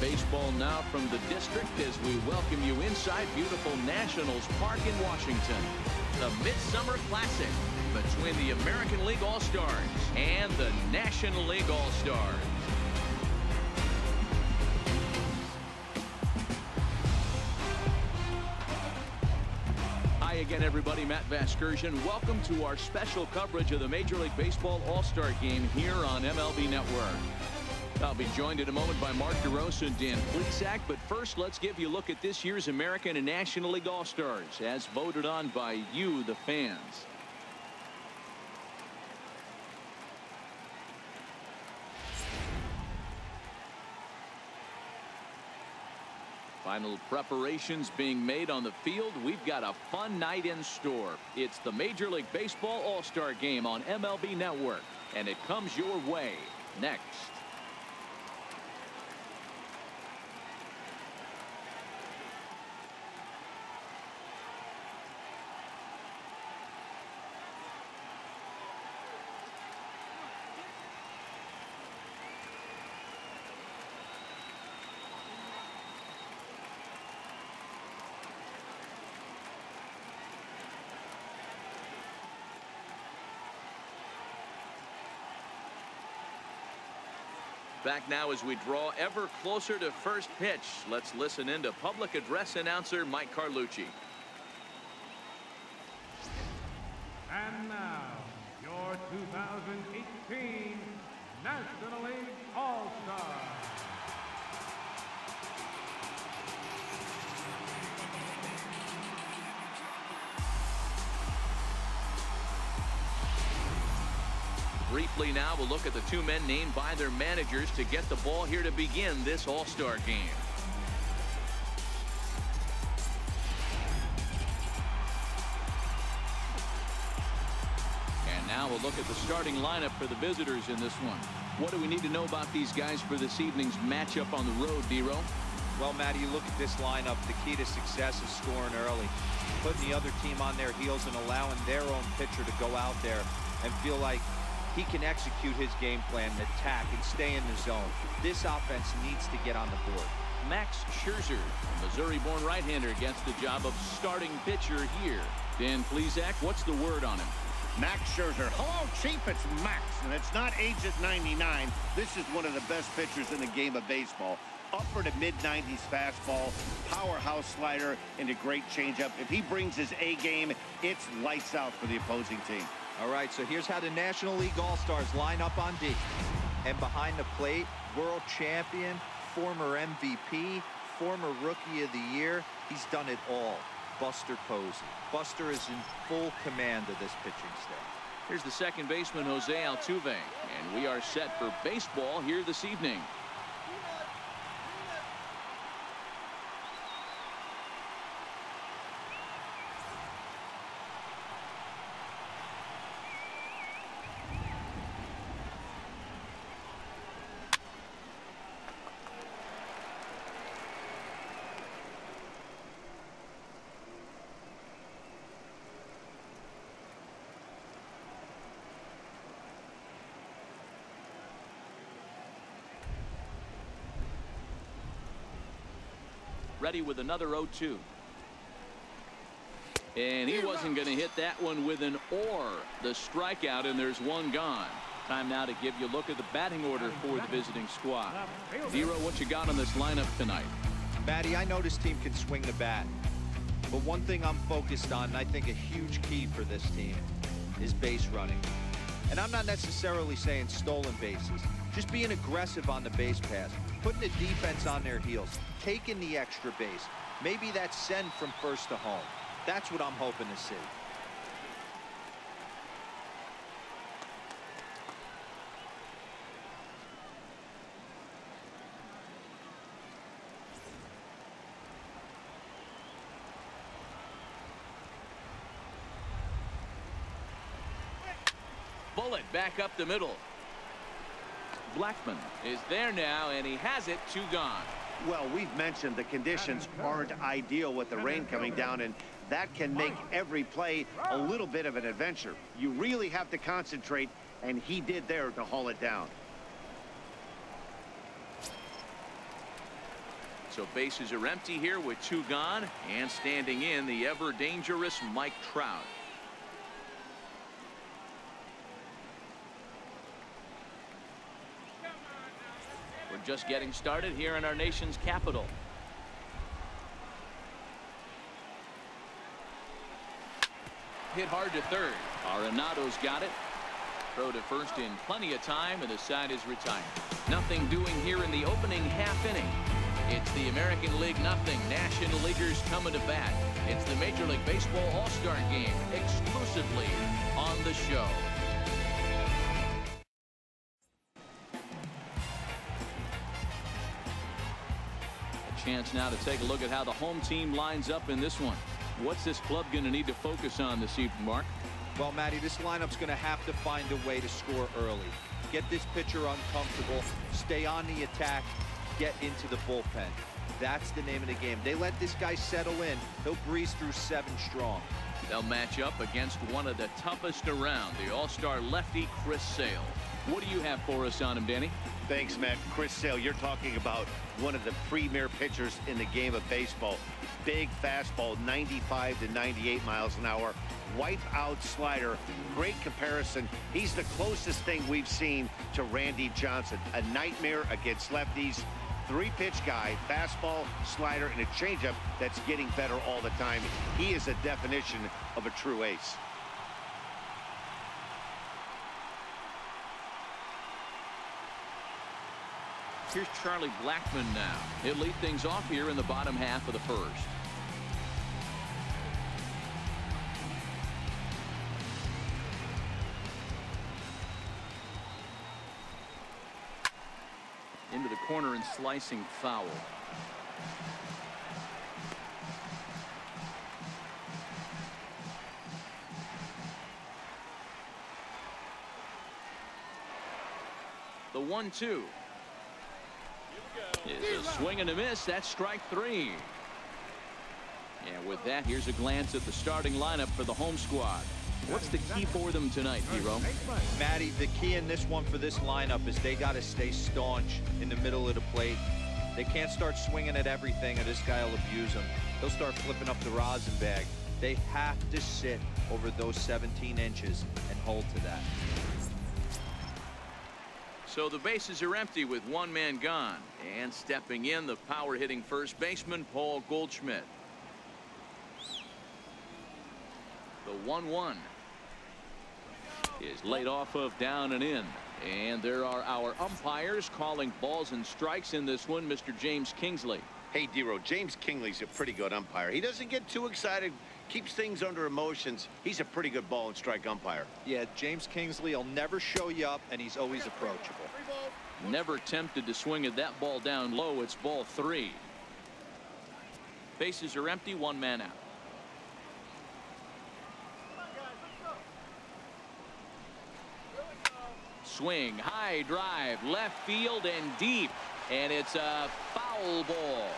baseball now from the district as we welcome you inside beautiful Nationals Park in Washington. The Midsummer Classic between the American League All-Stars and the National League All-Stars. Hi again, everybody. Matt Vasgersian. Welcome to our special coverage of the Major League Baseball All-Star Game here on MLB Network. I'll be joined in a moment by Mark DeRosa and Dan Plesac, but first let's give you a look at this year's American and National League All-Stars as voted on by you, the fans. Final preparations being made on the field. We've got a fun night in store. It's the Major League Baseball All-Star Game on MLB Network, and it comes your way next. Back now as we draw ever closer to first pitch. Let's listen in to public address announcer Mike Carlucci. And now, your 2018 National League All-Star. Briefly now, we'll look at the two men named by their managers to get the ball here to begin this All-Star Game. And now we'll look at the starting lineup for the visitors in this one. What do we need to know about these guys for this evening's matchup on the road, D-Row? Well, Matty, you look at this lineup, the key to success is scoring early, putting the other team on their heels and allowing their own pitcher to go out there and feel like he can execute his game plan and attack and stay in the zone. This offense needs to get on the board. Max Scherzer, Missouri-born right-hander, gets the job of starting pitcher here. Dan Plesac, what's the word on him? Max Scherzer. Hello, Chief. It's Max, and it's not age at 99. This is one of the best pitchers in the game of baseball. Upper to mid-90s fastball, powerhouse slider, and a great changeup. If he brings his A game, it's lights out for the opposing team. All right, so here's how the National League All-Stars line up on D. And behind the plate, world champion, former MVP, former Rookie of the Year. He's done it all. Buster Posey. Buster is in full command of this pitching staff. Here's the second baseman, Jose Altuve. And we are set for baseball here this evening. Ready with another 0-2. And he wasn't going to hit that one with an or. The strikeout, and there's one gone. Time now to give you a look at the batting order for the visiting squad. Zero, what you got on this lineup tonight? Matty, I know this team can swing the bat. But one thing I'm focused on, and I think a huge key for this team, is base running. And I'm not necessarily saying stolen bases. Just being aggressive on the base pass, putting the defense on their heels, taking the extra base. Maybe that's send from first to home. That's what I'm hoping to see. Bullet back up the middle. Blackman is there now, and he has it. 2 gone. Well, we've mentioned the conditions aren't ideal with the rain coming down, and that can make every play a little bit of an adventure. You really have to concentrate, and he did there to haul it down. So bases are empty here with 2 gone, and standing in the ever dangerous Mike Trout. We're just getting started here in our nation's capital. Hit hard to third. Arenado's got it. Throw to first in plenty of time, and the side is retired. Nothing doing here in the opening half inning. It's the American League nothing. National Leaguers coming to bat. It's the Major League Baseball All-Star Game exclusively on the show. A chance now to take a look at how the home team lines up in this one. What's this club going to need to focus on this evening, Mark? Well, Matty, this lineup's going to have to find a way to score early. Get this pitcher uncomfortable, stay on the attack, get into the bullpen. That's the name of the game. They let this guy settle in. He'll breeze through 7 strong. They'll match up against one of the toughest around, the all-star lefty Chris Sale. What do you have for us on him, Danny? Thanks, Matt. Chris Sale, you're talking about one of the premier pitchers in the game of baseball. Big fastball, 95 to 98 miles an hour. Wipe out slider. Great comparison. He's the closest thing we've seen to Randy Johnson. A nightmare against lefties. 3-pitch guy, fastball, slider, and a changeup that's getting better all the time. He is a definition of a true ace. Here's Charlie Blackmon now. He'll lead things off here in the bottom half of the first. Into the corner and slicing foul. The 1-2 is a swing and a miss. That's strike 3. And with that, here's a glance at the starting lineup for the home squad. What's the key for them tonight, Hero? Matty, the key in this one for this lineup is they got to stay staunch in the middle of the plate. They can't start swinging at everything, or this guy will abuse them. He'll start flipping up the rosin bag. They have to sit over those 17 inches and hold to that. So the bases are empty with 1 man gone. And stepping in, the power-hitting first baseman, Paul Goldschmidt. The 1-1 is laid off of down and in. And there are our umpires calling balls and strikes in this one, Mr. James Kingsley. Hey, Dero, James Kingsley's a pretty good umpire. He doesn't get too excited, keeps things under emotions. He's a pretty good ball and strike umpire. Yeah, James Kingsley will never show you up, and he's always approachable. Never tempted to swing at that ball down low. It's ball 3. Bases are empty, 1 man out. Swing, high drive, left field and deep, and it's a foul ball.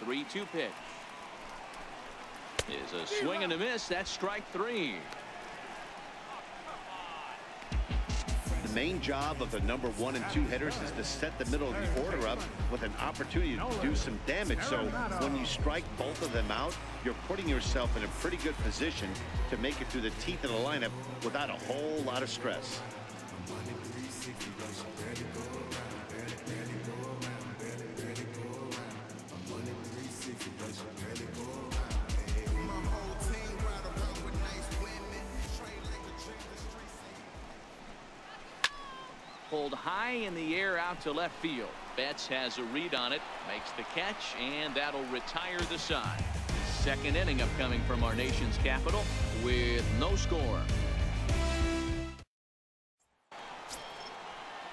The 3-2 pitch is a swing and a miss. That's strike 3. The main job of the number 1 and 2 hitters is to set the middle of the order up with an opportunity to do some damage. So when you strike both of them out, you're putting yourself in a pretty good position to make it through the teeth of the lineup without a whole lot of stress. Pulled high in the air out to left field. Betts has a read on it, makes the catch, and that'll retire the side. Second inning upcoming from our nation's capital with no score.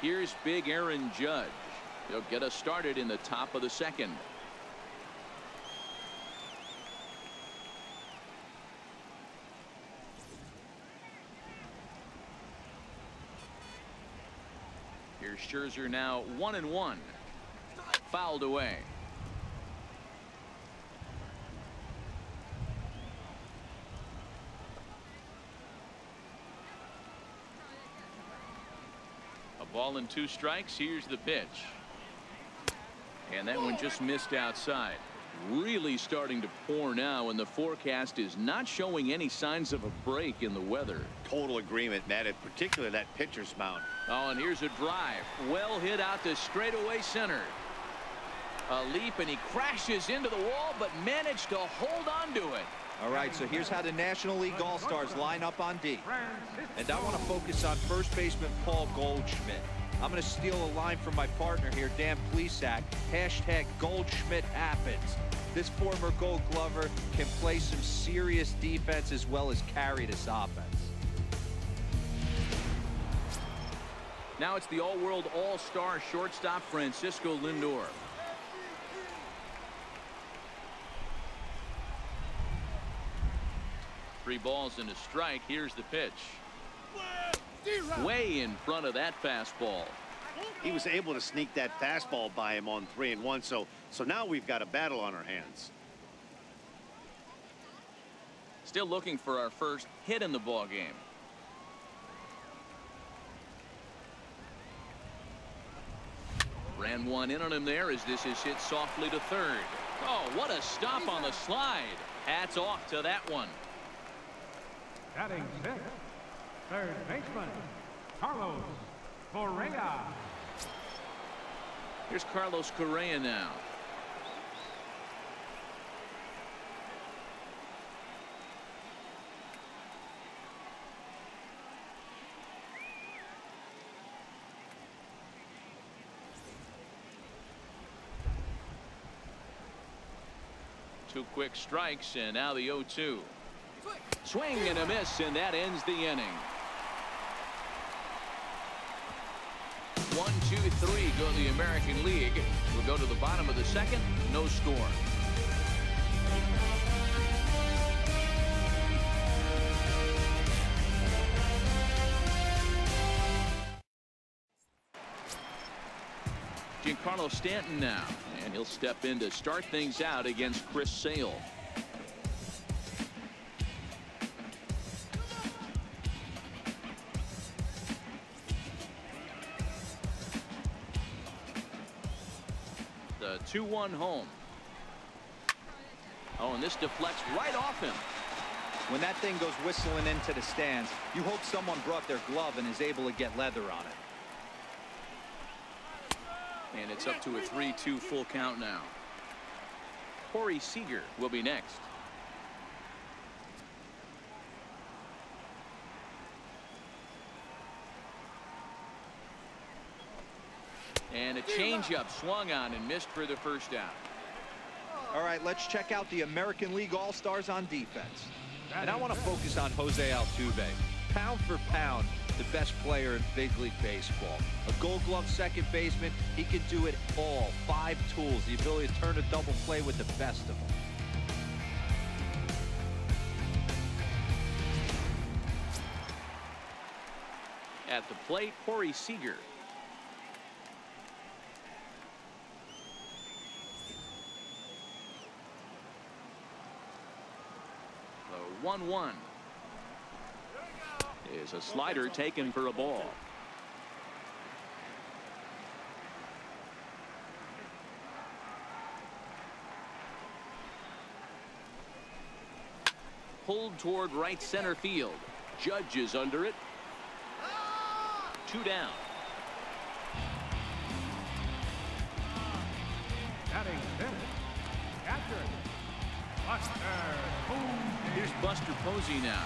Here's big Aaron Judge. He'll get us started in the top of the second. Here's Scherzer now 1-1. Fouled away. Ball and 2 strikes. Here's the pitch. And that one just missed outside. Really starting to pour now, and the forecast is not showing any signs of a break in the weather. Total agreement, Matt, in particular that pitcher's mound. Oh, and here's a drive. Well hit out to straightaway center. A leap, and he crashes into the wall, but managed to hold on to it. All right, so here's how the National League All-Stars line up on D. And I want to focus on first baseman Paul Goldschmidt. I'm going to steal a line from my partner here, Dan Plesac. Hashtag Goldschmidt happens. This former Gold Glover can play some serious defense as well as carry this offense. Now it's the all-world all-star shortstop Francisco Lindor. Three balls and a strike. Here's the pitch. Way in front of that fastball. He was able to sneak that fastball by him on 3-1. So now we've got a battle on our hands. Still looking for our first hit in the ball game. Ran one in on him there as this is hit softly to third. Oh, what a stop on the slide. Hats off to that one. Batting sixth, third baseman, Carlos Correa. Here's Carlos Correa now. Two quick strikes, and now the 0-2. Swing and a miss, and that ends the inning. 1, 2, 3 go to the American League. We'll go to the bottom of the second. No score. Giancarlo Stanton now, and he'll step in to start things out against Chris Sale. The 2-1 home. Oh, and this deflects right off him. When that thing goes whistling into the stands, you hope someone brought their glove and is able to get leather on it. And it's up to a 3-2 full count now. Corey Seager will be next. And a changeup swung on and missed for the first out. All right, let's check out the American League All-Stars on defense. And I want to focus on Jose Altuve. Pound for pound, the best player in Big League Baseball. A Gold Glove second baseman, he can do it all. 5 tools, the ability to turn a double play with the best of them. At the plate, Corey Seager. The 1-1 is a slider taken for a ball. Pulled toward right center field. Judge is under it. 2 down. Batting fifth, catcher, Buster Posey. Here's Buster Posey now.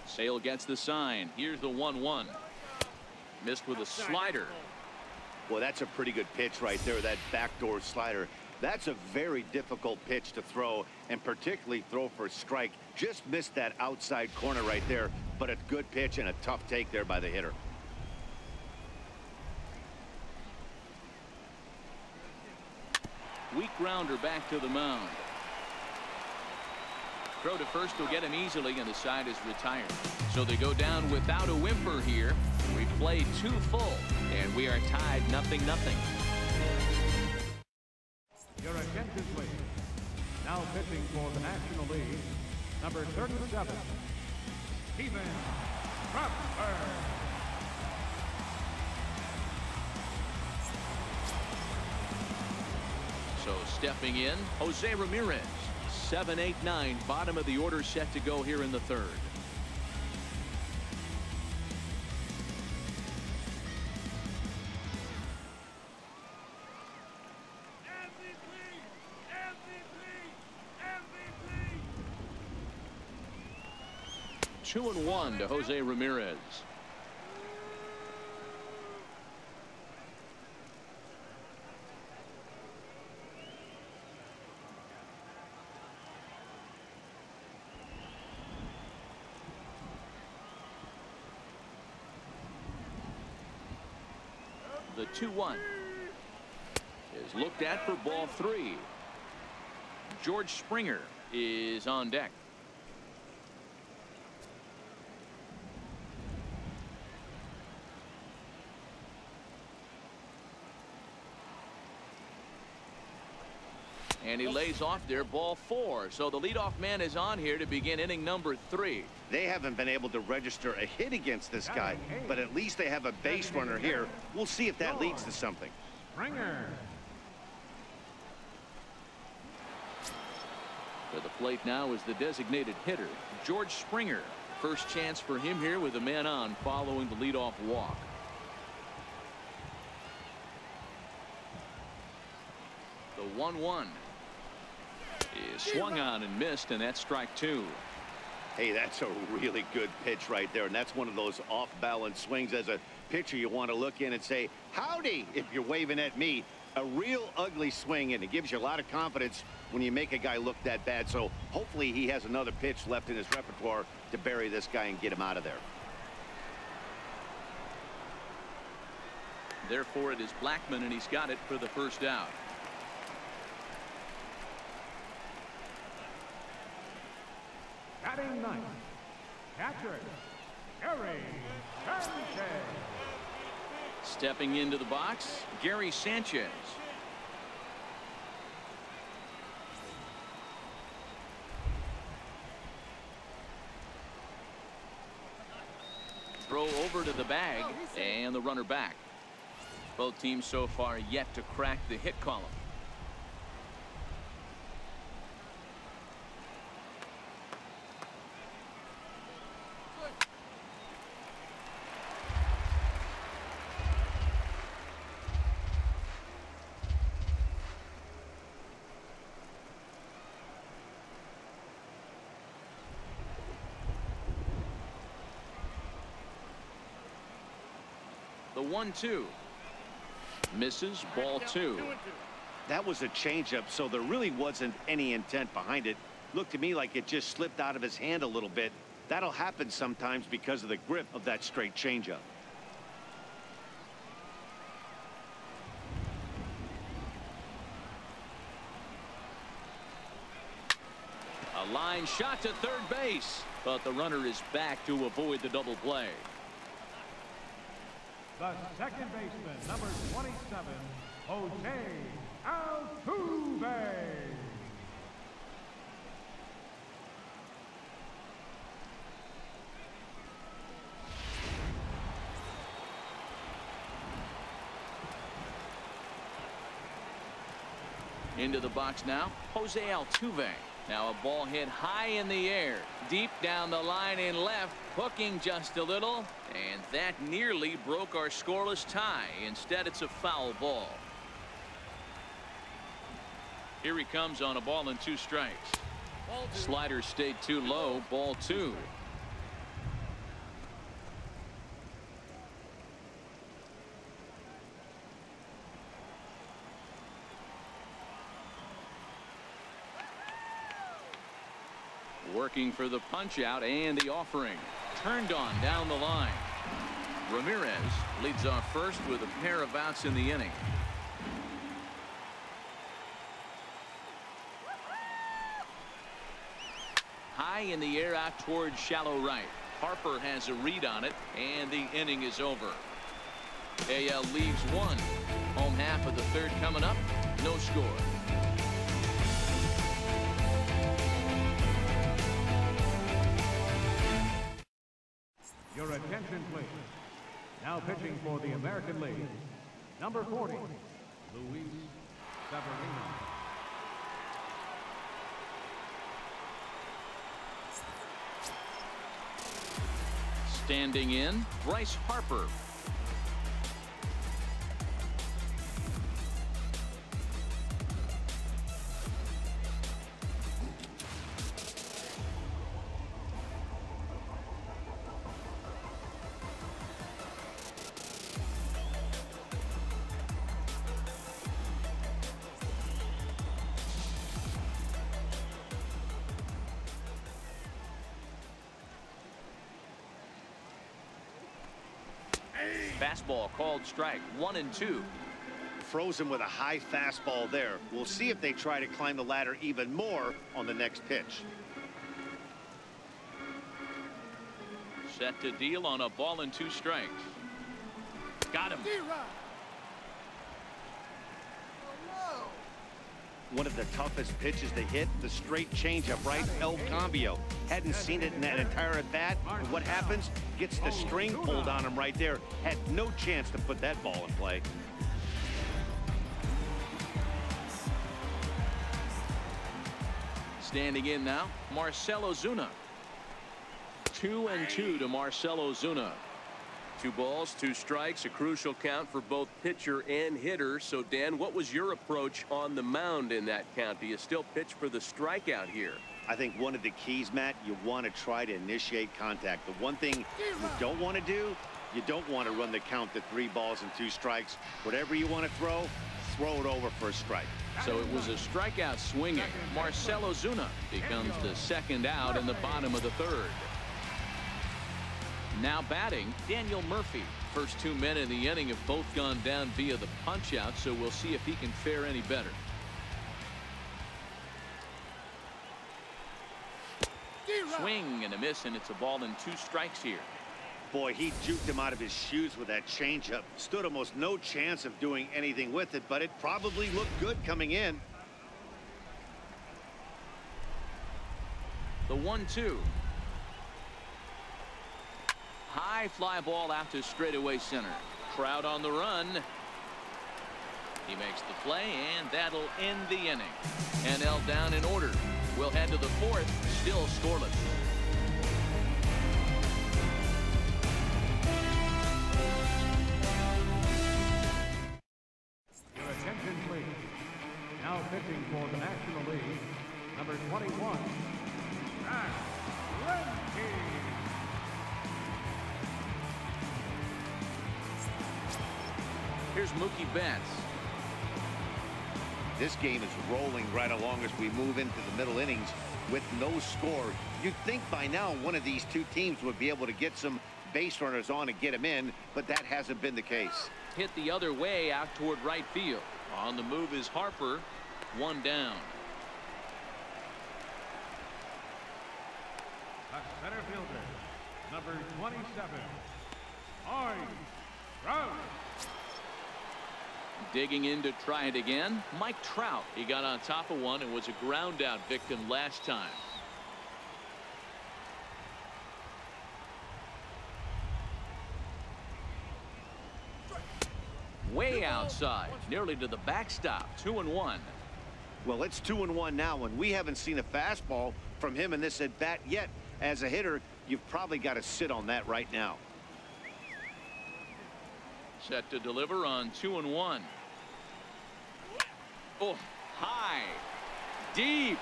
Sale gets the sign. Here's the 1-1. Missed with a slider. Well, that's a pretty good pitch right there, that backdoor slider. That's a very difficult pitch to throw, and particularly throw for a strike. Just missed that outside corner right there, but a good pitch and a tough take there by the hitter. Weak grounder back to the mound. throw to first will get him easily, and the side is retired. So they go down without a whimper here. We played 2 full, and we are tied 0-0. Your attention, please. Now pitching for the National League, number 37, Stephen Baer. So stepping in, Jose Ramirez. 7, 8, 9, bottom of the order set to go here in the 3rd. MVP. 2-1 to Jose Ramirez. The 2-1 is looked at for ball 3. George Springer is on deck. And he lays off there, ball 4. So the leadoff man is on here to begin inning number 3. They haven't been able to register a hit against this guy, but at least they have a base runner here. We'll see if that leads to something. Springer. To the plate now is the designated hitter, George Springer. First chance for him here with a man on following the leadoff walk. The 1-1 is swung on and missed, and that's strike 2. Hey, that's a really good pitch right there, and that's one of those off-balance swings. As a pitcher, you want to look in and say, howdy, if you're waving at me. A real ugly swing, and it gives you a lot of confidence when you make a guy look that bad. So hopefully he has another pitch left in his repertoire to bury this guy and get him out of there. Therefore, it is Blackman, and he's got it for the first out. Batting ninth, catcher, Gary Sanchez. Stepping into the box, Gary Sanchez. Throw over to the bag, and the runner back. Both teams so far yet to crack the hit column. The 1-2 misses, ball 2. That was a changeup, so there really wasn't any intent behind it. Looked to me like it just slipped out of his hand a little bit. That'll happen sometimes because of the grip of that straight changeup. A line shot to third base, but the runner is back to avoid the double play. The second baseman, number 27, Jose Altuve. Into the box now, Jose Altuve. Now a ball hit high in the air, deep down the line in left, hooking just a little, and that nearly broke our scoreless tie. Instead, it's a foul ball. Here he comes on a ball and 2 strikes. Slider stayed too low, ball 2. Working for the punch out and the offering. Turned on down the line. Ramirez leads off first with a pair of outs in the inning. in the air out towards shallow right. Harper has a read on it, and the inning is over. AL leaves one. Home half of the third coming up. No score. Your attention, please. Now pitching for the American League, number 40, Luis Severino. Standing in, Bryce Harper. Fastball called strike, 1-2. Froze him with a high fastball there. We'll see if they try to climb the ladder even more on the next pitch. Set to deal on a ball and 2 strikes. Got him. One of the toughest pitches to hit, the straight changeup, right? El Cambio. Hadn't seen it in that entire at bat. And what happens? Gets the string pulled on him right there. Had no chance to put that ball in play. Standing in now, Marcell Ozuna. 2-2 to Marcell Ozuna. 2 balls, 2 strikes, a crucial count for both pitcher and hitter. So, Dan, what was your approach on the mound in that count? Do you still pitch for the strikeout here? I think one of the keys, Matt, you want to try to initiate contact. The one thing you don't want to do, you don't want to run the count to 3 balls and 2 strikes. Whatever you want to throw it over for a strike. So it was a strikeout swinging. Marcell Ozuna becomes the second out in the bottom of the third. Now batting, Daniel Murphy. First 2 men in the inning have both gone down via the punch-out, so we'll see if he can fare any better. Swing and a miss, and it's a ball and 2 strikes here. Boy, he juked him out of his shoes with that changeup. Stood almost no chance of doing anything with it, but it probably looked good coming in. The 1-2. High fly ball out to straightaway center. Crowd on the run. He makes the play, and that'll end the inning. NL down in order. We'll head to the 4th, still scoreless. Your attention, please. Now pitching for the National League, number 21, Here's Mookie Betts. This game is rolling right along as we move into the middle innings with no score. You'd think by now one of these 2 teams would be able to get some base runners on and get them in, but that hasn't been the case. Hit the other way out toward right field. On the move is Harper. 1 down. the center fielder, number 27, Ryu. Digging in to try it again, Mike Trout. He got on top of one and was a ground out victim last time. Way outside, nearly to the backstop. 2-1. Well, it's 2-1 now, and we haven't seen a fastball from him in this at bat yet. As a hitter, you've probably got to sit on that right now. Set to deliver on 2-1. Oh, high, deep.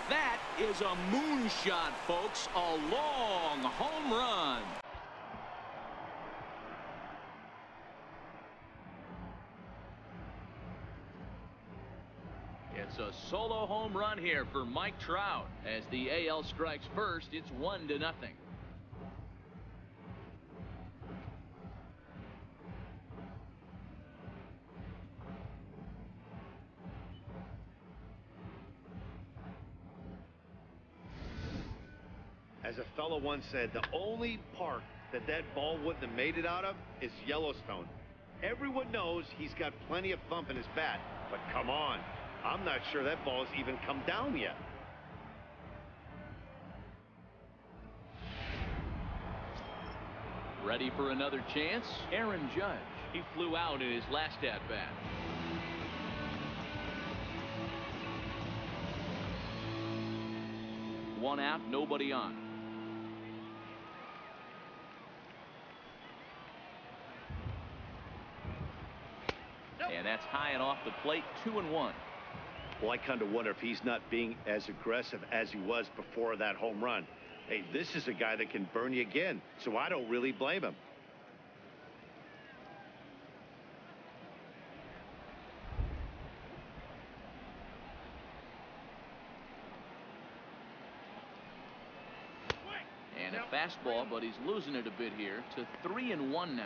That is a moonshot, folks. A long home run. It's a solo home run here for Mike Trout. As the AL strikes first, it's 1-0. As a fellow once said, the only park that ball wouldn't have made it out of is Yellowstone. Everyone knows he's got plenty of thump in his bat, but come on, I'm not sure that ball's even come down yet. Ready for another chance? Aaron Judge. He flew out in his last at-bat. One out, nobody on. And that's high and off the plate, 2-1. Well, I kind of wonder if he's not being as aggressive as he was before that home run. Hey, this is a guy that can burn you again, so I don't really blame him. And a fastball, but he's losing it a bit here to 3-1 now.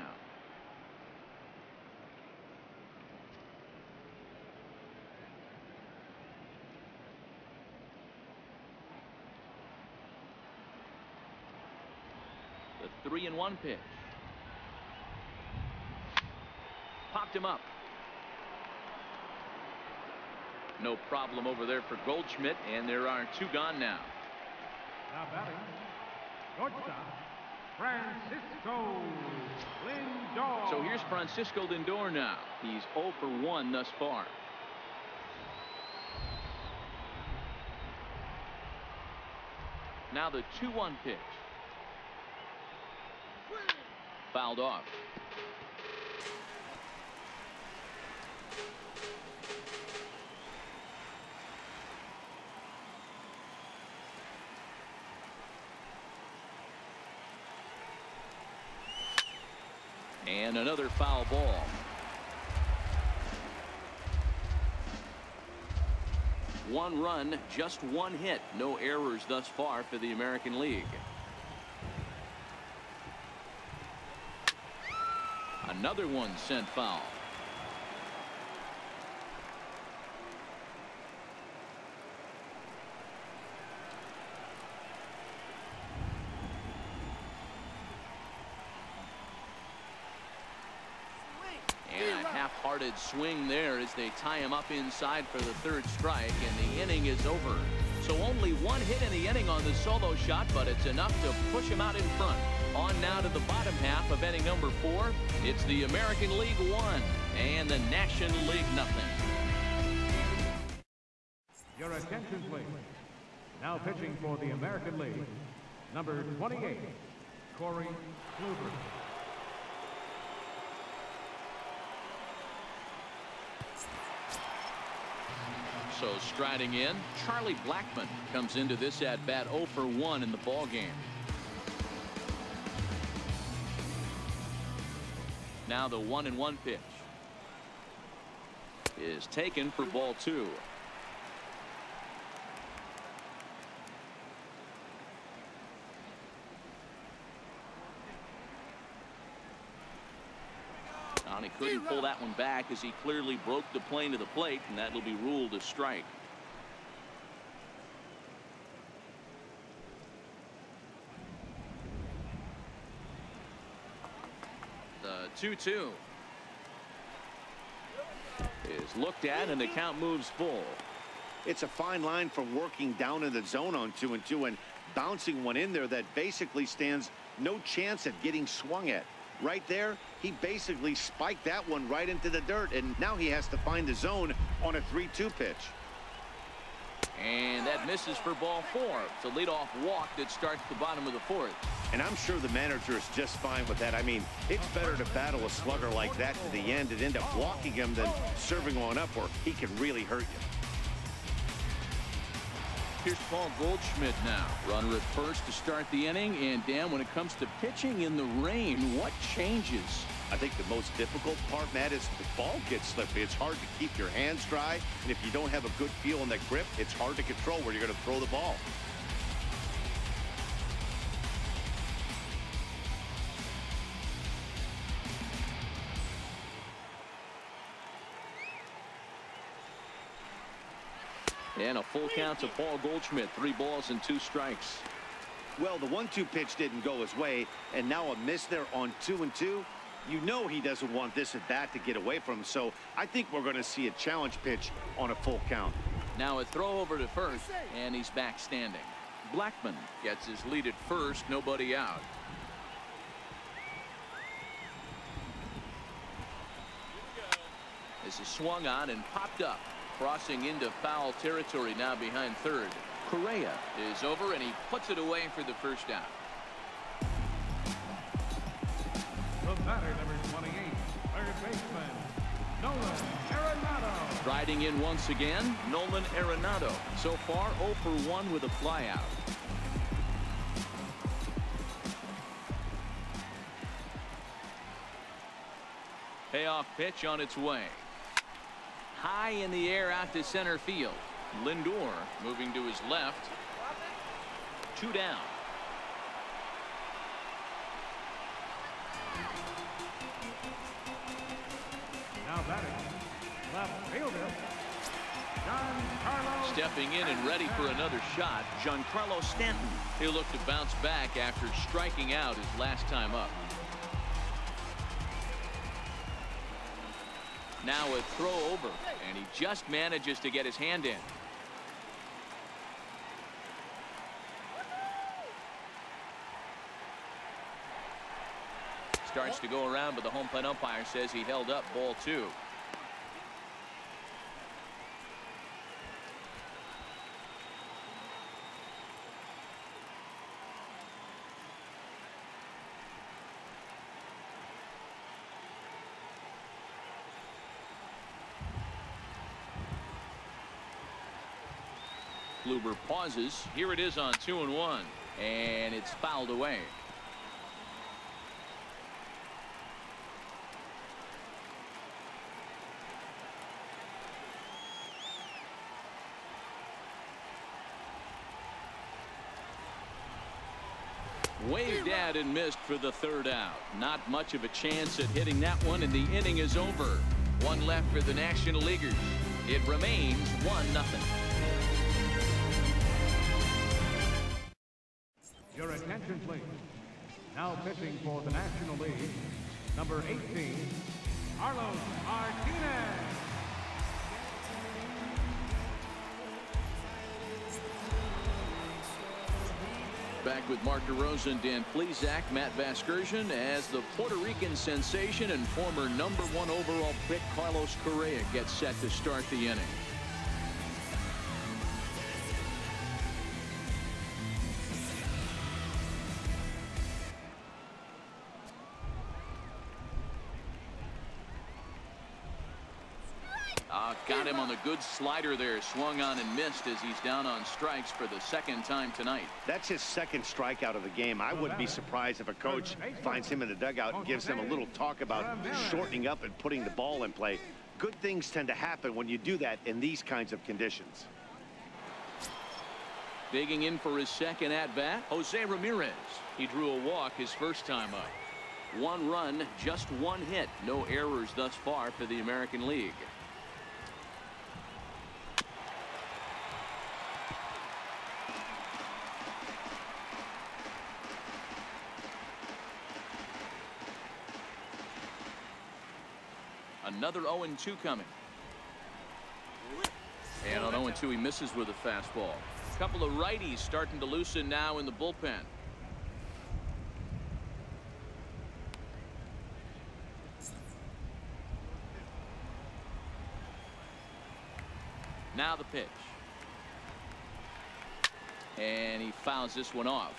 The 3-1 pitch. Popped him up. No problem over there for Goldschmidt, and there are 2 gone now. Now batting, shortstop, Francisco Lindor. So here's Francisco Lindor now. He's 0 for 1 thus far. Now the 2-1 pitch. Fouled off. And another foul ball. One run, just one hit. No errors thus far for the American League. Another one sent foul. And a half-hearted swing there as they tie him up inside for the 3rd strike, and the inning is over. So only one hit in the inning on the solo shot, but it's enough to push him out in front. On now to the bottom half of inning number 4. It's the American League 1 and the National League nothing. Your attention, please. Now pitching for the American League, number 28, Corey Kluber. So striding in, Charlie Blackmon comes into this at-bat 0 for 1 in the ballgame. Now the 1-1 pitch is taken for ball 2. And he couldn't pull that one back as he clearly broke the plane to the plate, and that'll be ruled a strike. The 2-2 is looked at, and the count moves full. It's a fine line for working down in the zone on 2-2 and bouncing one in there that basically stands no chance at getting swung at. Right there, he basically spiked that one right into the dirt, and now he has to find the zone on a 3-2 pitch. And that misses for ball 4. It's a leadoff walk that starts the bottom of the 4th. And I'm sure the manager is just fine with that. I mean, it's better to battle a slugger like that to the end and end up walking him than serving on up where he can really hurt you. Here's Paul Goldschmidt now. Runner at first to start the inning. And Dan, when it comes to pitching in the rain, what changes? I think the most difficult part, Matt, is the ball gets slippery. It's hard to keep your hands dry. And if you don't have a good feel on that grip, it's hard to control where you're going to throw the ball. And a full count to Paul Goldschmidt. 3 balls and 2 strikes. Well, the 1-2 pitch didn't go his way, and now a miss there on 2-2. You know he doesn't want this at bat to get away from him, so I think we're going to see a challenge pitch on a full count. Now a throw over to first, and he's back standing. Blackman gets his lead at first, nobody out. This is swung on and popped up, crossing into foul territory now behind third. Correa is over, and he puts it away for the first out. The batter, number 28, third baseman, Nolan Arenado. Riding in once again, Nolan Arenado. So far, 0 for 1 with a flyout. Payoff pitch on its way. High in the air out to center field. Lindor moving to his left. 2 down. Now batting, left fielder, Giancarlo. Stepping in and ready for another shot, Giancarlo Stanton. He'll look to bounce back after striking out his last time up. Now a throw over, and he just manages to get his hand in. Starts to go around, but the home plate umpire says he held up ball 2. Kluber pauses. Here it is on 2-1, and it's fouled away. Waved at and missed for the third out. Not much of a chance at hitting that one, and the inning is over. One left for the National Leaguers. It remains 1-0. Your attention, please. Now pitching for the National League, number 18, Carlos Martinez. Back with Mark DeRosa and Dan Plesac, Matt Vasgersian, as the Puerto Rican sensation and former #1 overall pick Carlos Correa gets set to start the inning. Got him on the good slider there. Swung on and missed as he's down on strikes for the second time tonight. That's his second strikeout of the game. I wouldn't be surprised if a coach finds him in the dugout and gives him a little talk about shortening up and putting the ball in play. Good things tend to happen when you do that in these kinds of conditions. Digging in for his second at-bat, Jose Ramirez. He drew a walk his first time up. 1 run, just 1 hit. No errors thus far for the American League. Another 0-2 coming. And on 0-2 he misses with a fastball. A couple of righties starting to loosen now in the bullpen. Now the pitch. And he fouls this one off.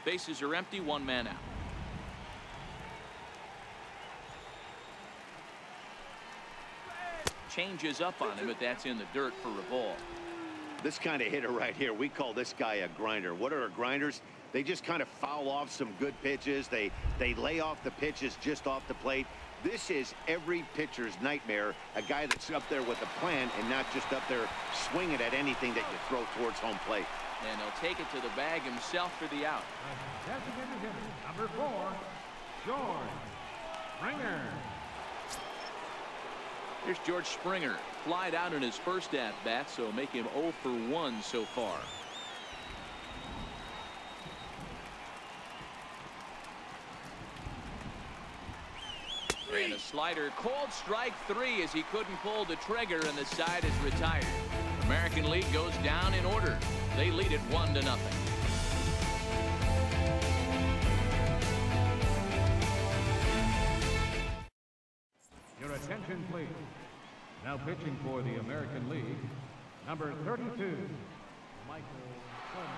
Bases are empty, 1 man out. Changes up on him, but that's in the dirt for a ball. This kind of hitter right here, we call this guy a grinder. What are grinders? They just kind of foul off some good pitches. They lay off the pitches just off the plate. This is every pitcher's nightmare, a guy that's up there with a plan and not just up there swinging at anything that you throw towards home plate. And he'll take it to the bag himself for the out. Designated hitter, number 4, George Springer. Here's George Springer. Flied out in his first at-bat, so make him 0 for 1 so far. And a slider called strike 3 as he couldn't pull the trigger, and the side is retired. American League goes down in order. They lead it 1-0. Your attention, please. Now pitching for the American League, number 32, Michael Colby.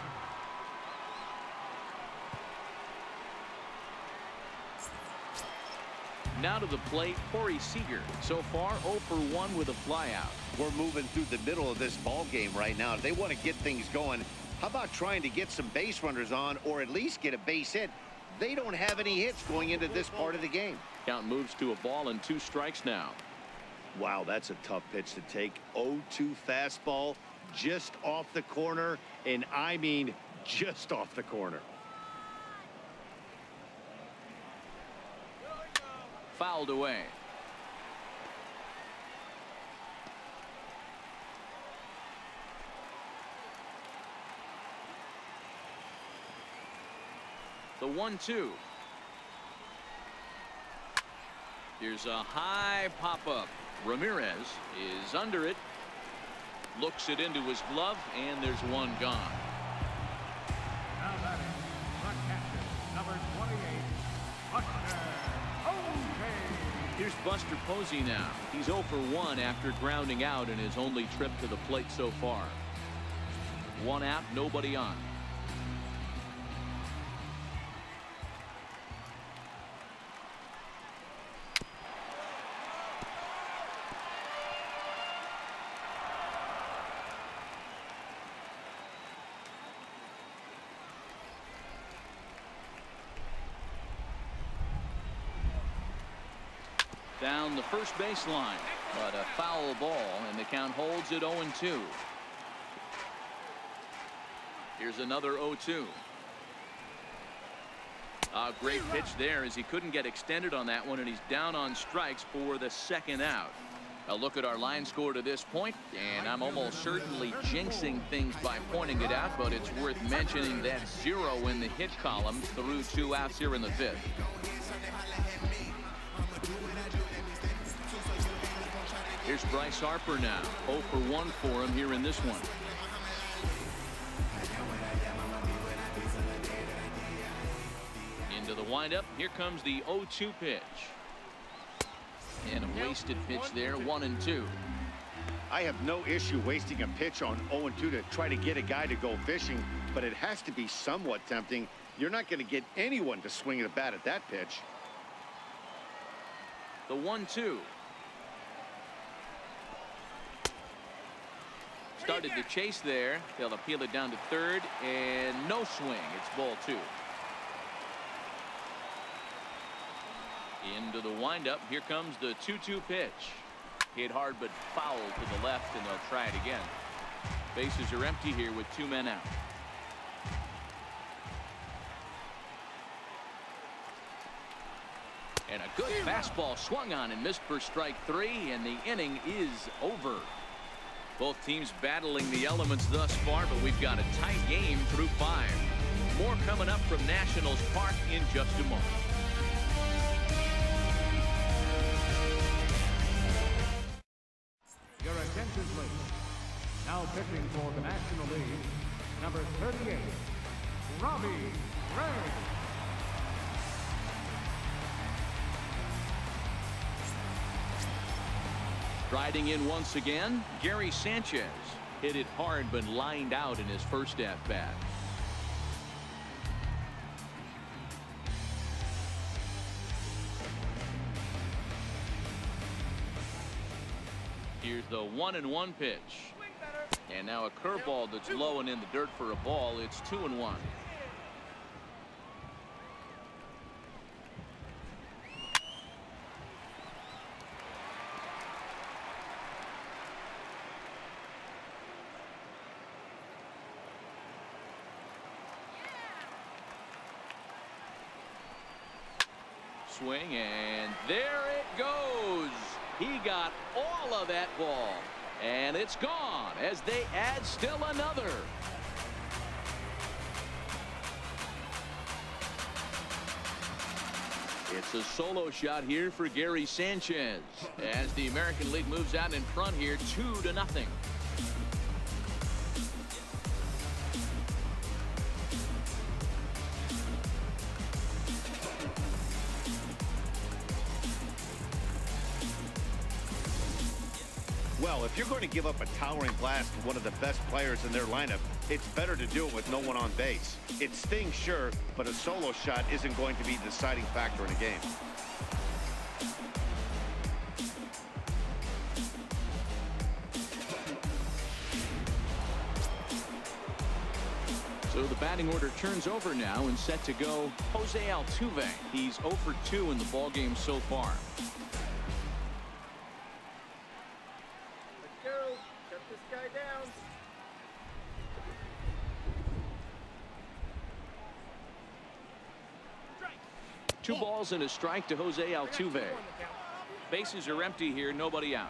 Now to the plate, Corey Seager. So far, 0 for 1 with a flyout. We're moving through the middle of this ball game right now. If they want to get things going, how about trying to get some base runners on, or at least get a base hit? They don't have any hits going into this part of the game. Count moves to a ball and 2 strikes now. Wow, that's a tough pitch to take. 0-2 fastball, just off the corner, and I mean just off the corner. Fouled away. The 1-2. Here's a high pop-up. Ramirez is under it. Looks it into his glove, and there's one gone. Now batting, front catcher, number 28, Buster Posey. Here's Buster Posey now. He's 0 for 1 after grounding out in his only trip to the plate so far. 1 out, nobody on. Down the first baseline, but a foul ball, and the count holds at 0-2. Here's another 0-2. A great pitch there as he couldn't get extended on that one, and he's down on strikes for the 2nd out. A look at our line score to this point, and I'm almost certainly jinxing things by pointing it out, but it's worth mentioning that 0 in the hit column through 2 outs here in the 5th. Here's Bryce Harper now. 0 for 1 for him here in this one. Into the windup. Here comes the 0-2 pitch. And a wasted pitch there, 1-2. I have no issue wasting a pitch on 0-2 to try to get a guy to go fishing, but it has to be somewhat tempting. You're not going to get anyone to swing the bat at that pitch. The 1-2. Started the chase there. They'll appeal it down to 3rd, and no swing. It's ball 2. Into the windup. Here comes the 2-2 pitch. Hit hard but foul to the left, and they'll try it again. Bases are empty here with 2 men out. And a good fastball swung on and missed for strike 3, and the inning is over. Both teams battling the elements thus far, but we've got a tight game through 5. More coming up from Nationals Park in just a moment. Your attention, please. Now pitching for the National League, number 38, Robbie Ray. Riding in once again, Gary Sanchez. Hit it hard but lined out in his first at-bat. Here's the 1-1 pitch. And now a curveball that's low and in the dirt for a ball. It's 2-1. Swing, and there it goes. He got all of that ball. And it's gone as they add still another. It's a solo shot here for Gary Sanchez as the American League moves out in front here 2-0. Well, if you're going to give up a towering blast to one of the best players in their lineup, it's better to do it with no one on base. It stings, sure, but a solo shot isn't going to be the deciding factor in a game. So the batting order turns over now and set to go Jose Altuve. He's 0 for 2 in the ballgame so far. Two balls and a strike to Jose Altuve. Bases are empty here, nobody out.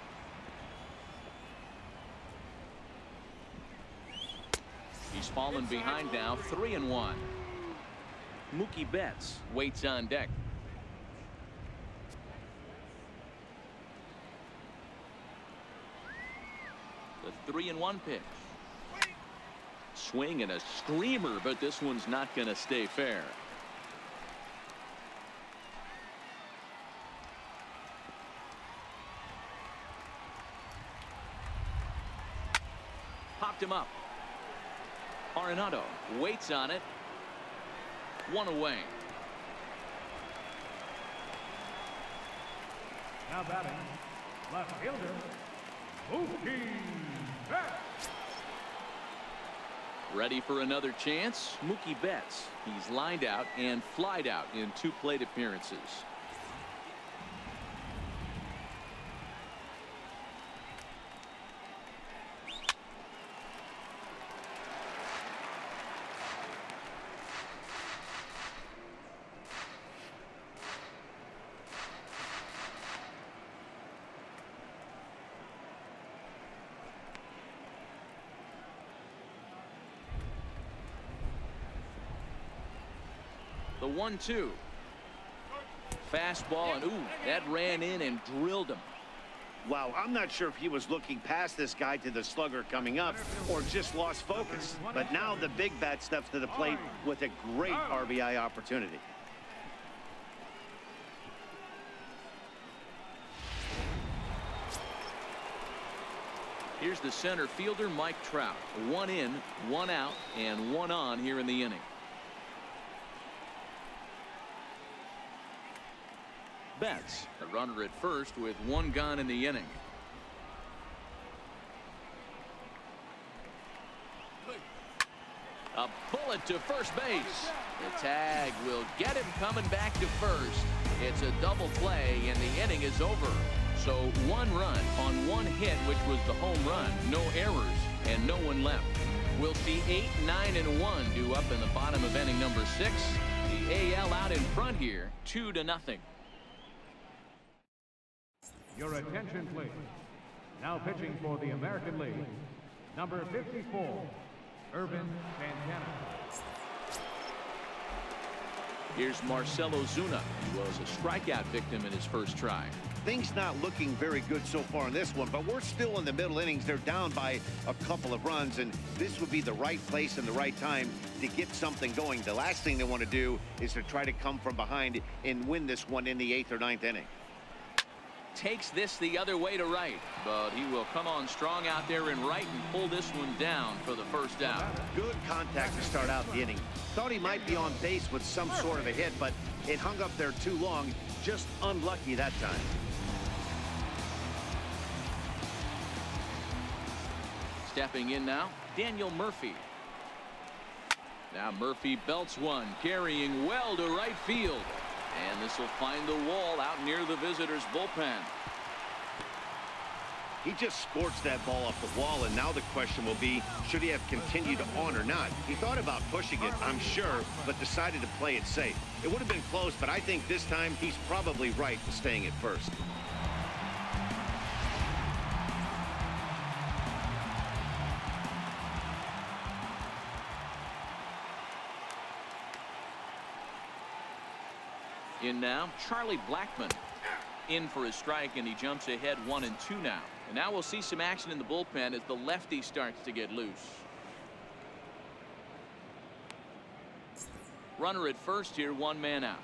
He's fallen behind now, 3-1. Mookie Betts waits on deck. The 3-1 pitch. Swing and a screamer, but this one's not going to stay fair. Popped him up. Arenado waits on it. One away. Now batting, left fielder, Mookie Betts. Ready for another chance? Mookie Betts. He's lined out and flied out in 2 plate appearances. The 1-2. Fastball, and ooh, that ran in and drilled him. Wow, I'm not sure if he was looking past this guy to the slugger coming up or just lost focus. But now the big bat steps to the plate with a great RBI opportunity. Here's the center fielder, Mike Trout. 1 in, 1 out, and 1 on here in the inning. Betts, a runner at first with 1 gone in the inning. A bullet to first base. The tag will get him coming back to first. It's a double play and the inning is over. So 1 run on 1 hit, which was the home run. No errors and no one left. We'll see 8, 9, and 1 due up in the bottom of inning number 6. The AL out in front here, 2-0. Your attention, please. Now pitching for the American League, number 54, Irvin Santana. Here's Marcell Ozuna. He was a strikeout victim in his first try. Things not looking very good so far in this one, but we're still in the middle innings. They're down by a couple of runs, and this would be the right place and the right time to get something going. The last thing they want to do is to try to come from behind and win this one in the 8th or 9th inning. Takes this the other way to right, but he will come on strong out there in right and pull this one down for the first out. Good contact to start out the inning. Thought he might be on base with some sort of a hit, but it hung up there too long. Just unlucky that time. Stepping in now, Daniel Murphy. Now Murphy belts one, carrying well to right field. And this will find the wall out near the visitors' bullpen. He just scorched that ball off the wall, and now the question will be, should he have continued on or not? He thought about pushing it, I'm sure, but decided to play it safe. It would have been close, but I think this time he's probably right to staying at first. In now, Charlie Blackmon in for a strike, and he jumps ahead 1-2 now. And now we'll see some action in the bullpen as the lefty starts to get loose. Runner at first here, 1 man out.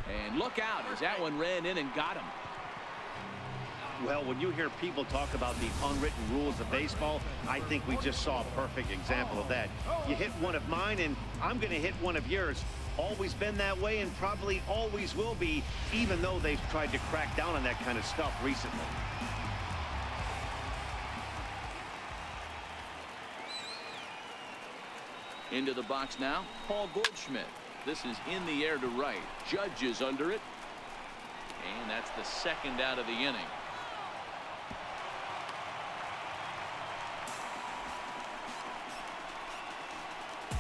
And look out as that one ran in and got him. Well, when you hear people talk about the unwritten rules of baseball, I think we just saw a perfect example of that. You hit one of mine, and I'm going to hit one of yours. Always been that way and probably always will be, even though they've tried to crack down on that kind of stuff recently. Into the box now, Paul Goldschmidt. This is in the air to right. Judge is under it. And that's the second out of the inning.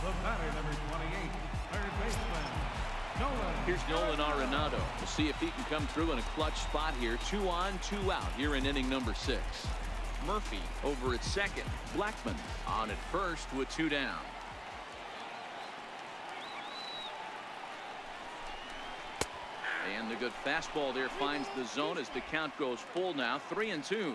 The batter, number 28, third baseman, Nolan. Here's Nolan Arenado. We'll see if he can come through in a clutch spot here. 2 on, 2 out here in inning number 6. Murphy over at second. Blackmon on at first with 2 down. And the good fastball there finds the zone as the count goes full now. 3-2.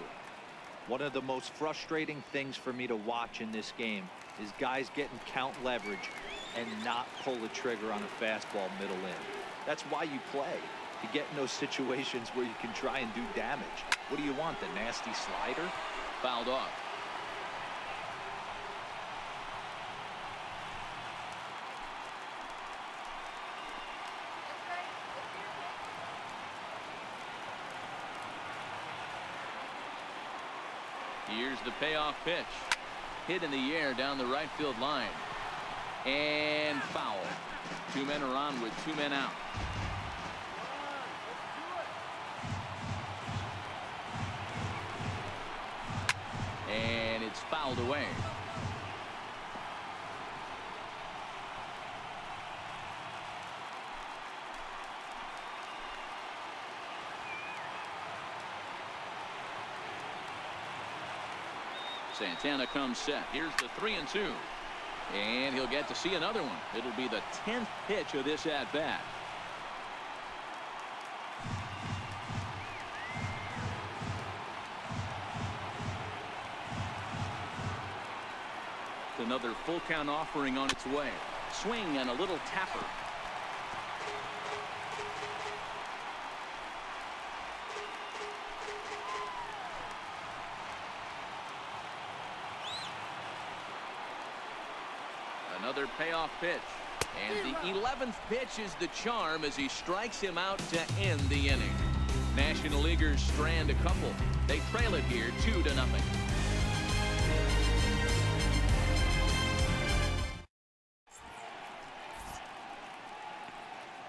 One of the most frustrating things for me to watch in this game is guys getting count leverage and not pull the trigger on a fastball middle in. That's why you play, to get in those situations where you can try and do damage. What do you want, the nasty slider? Fouled off. Here's the payoff pitch. Hit in the air down the right field line. And foul. 2 men are on with 2 men out. And it's fouled away. Santana comes set. Here's the 3-2. And he'll get to see another one. It'll be the 10th pitch of this at bat. Another full count offering on its way. Swing and a little tapper. Another payoff pitch. And the 11th pitch is the charm as he strikes him out to end the inning. National Leaguers strand a couple. They trail it here 2-0.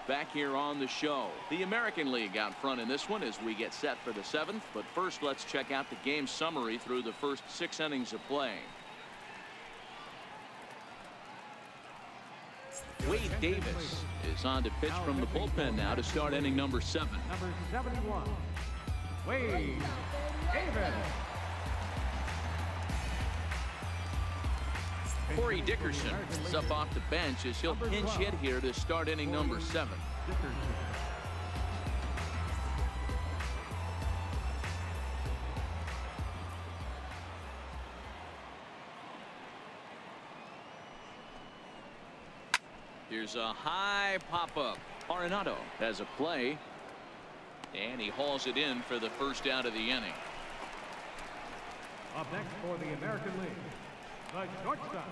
Back here on the show, the American League out front in this one as we get set for the 7th. But first, let's check out the game summary through the first 6 innings of play. Wade Davis is on to pitch from the bullpen now to start inning number 7. Number 71, Wade Davis. Corey Dickerson is up off the bench as he'll pinch hit here to start inning number 7. Here's a high pop-up. Arenado has a play. And he hauls it in for the first out of the inning. Up next for the American League, the shortstop,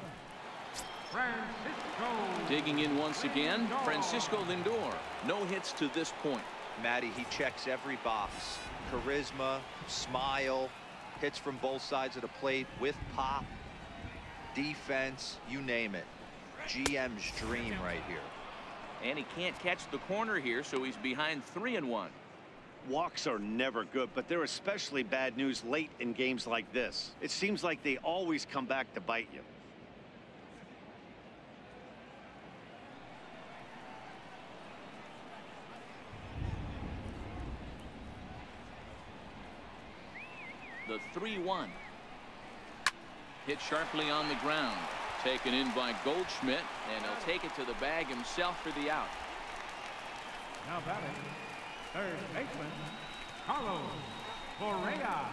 Francisco. Digging in once again, Francisco Lindor. No hits to this point. Matty, he checks every box. Charisma, smile, hits from both sides of the plate with pop, defense, you name it. GM's dream right here. And he can't catch the corner here, so he's behind 3-1. Walks are never good, but they're especially bad news late in games like this. It seems like they always come back to bite you. The 3-1. hit sharply on the ground. Taken in by Goldschmidt, and he'll take it to the bag himself for the out. Now batting, third baseman, Carlos Correa.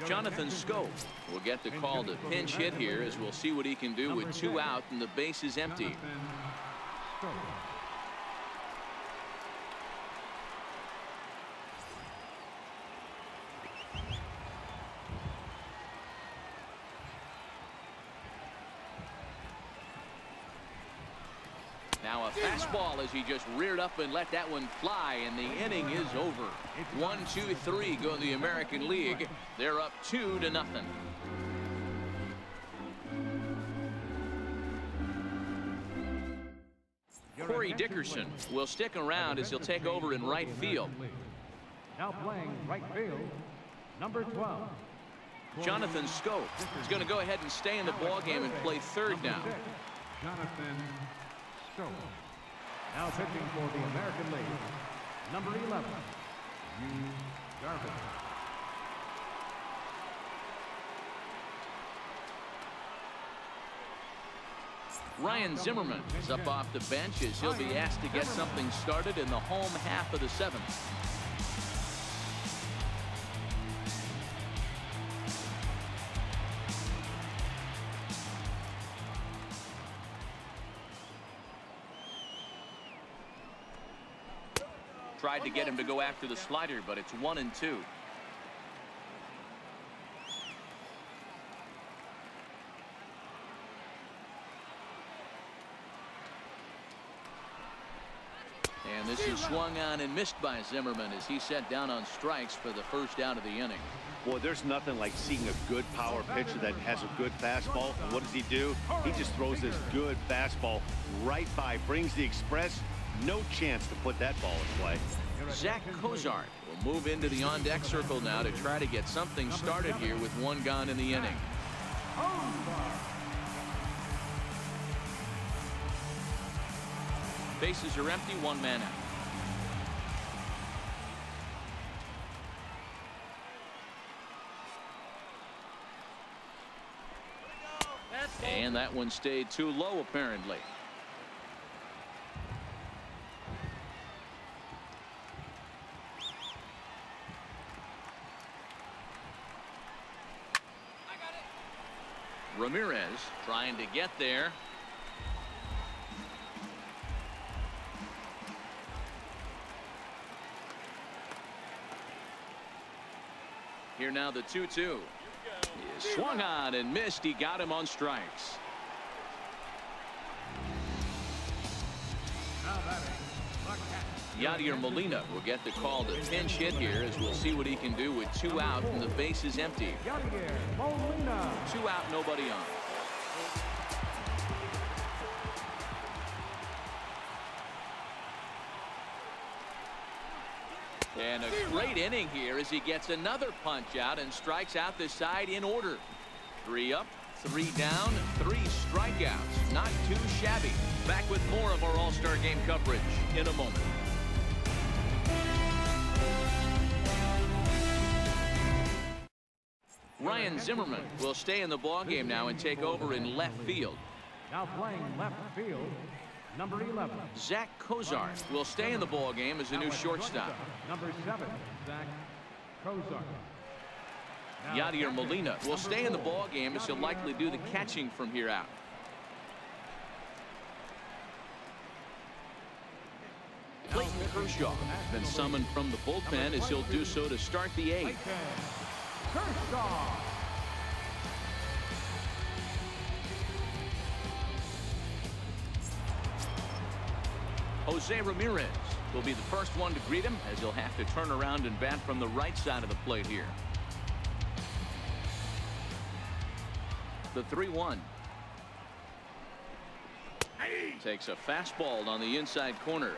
Jonathan Scope will get the call to pinch hit here, as we'll see what he can do with 2 out and the base is empty. Now a fastball as he just reared up and let that one fly, and the inning is over. 1, 2, 3 go the American League. They're up 2-0. Corey Dickerson will stick around as he'll take over in right field. Now playing right field, number 12. Jonathan Scope is going to go ahead and stay in the ball game and play third now. Jonathan Scope. Now pitching for the American League, number 11, Jarvis. Ryan Zimmerman is up off the bench as he'll be asked to get something started in the home half of the 7th. Tried to get him to go after the slider, but it's 1-2. And this is swung on and missed by Zimmerman as he set down on strikes for the first out of the inning. Boy, there's nothing like seeing a good power pitcher that has a good fastball. And what does he do? He just throws this good fastball right by, brings the express. No chance to put that ball in play. Zach Cozart will move into the on-deck circle now to try to get something started here with 1 gone in the inning. Bases are empty, 1 man out. And that one stayed too low, apparently. Ramirez trying to get there. Here now the 2-2. He swung on and missed. He got him on strikes. Yadier Molina will get the call to pinch hit here, as we'll see what he can do with 2 out and the base is empty. 2 out, nobody on. And a great inning here as he gets another punch out and strikes out the side in order. 3 up, 3 down, 3 strikeouts. Not too shabby. Back with more of our All-Star Game coverage in a moment. Ryan Zimmerman will stay in the ballgame now and take over in left field. Now playing left field, number 11. Zach Cozart will stay in the ballgame as a new shortstop. Number 7, Zach Cozart. Yadier Molina will stay in the ballgame as he'll likely do the catching from here out. Clayton Kershaw been summoned from the bullpen as he'll do so to start the 8th. Kershaw. Jose Ramirez will be the first one to greet him, as he'll have to turn around and bat from the right side of the plate here. The 3-1. Takes a fastball on the inside corner.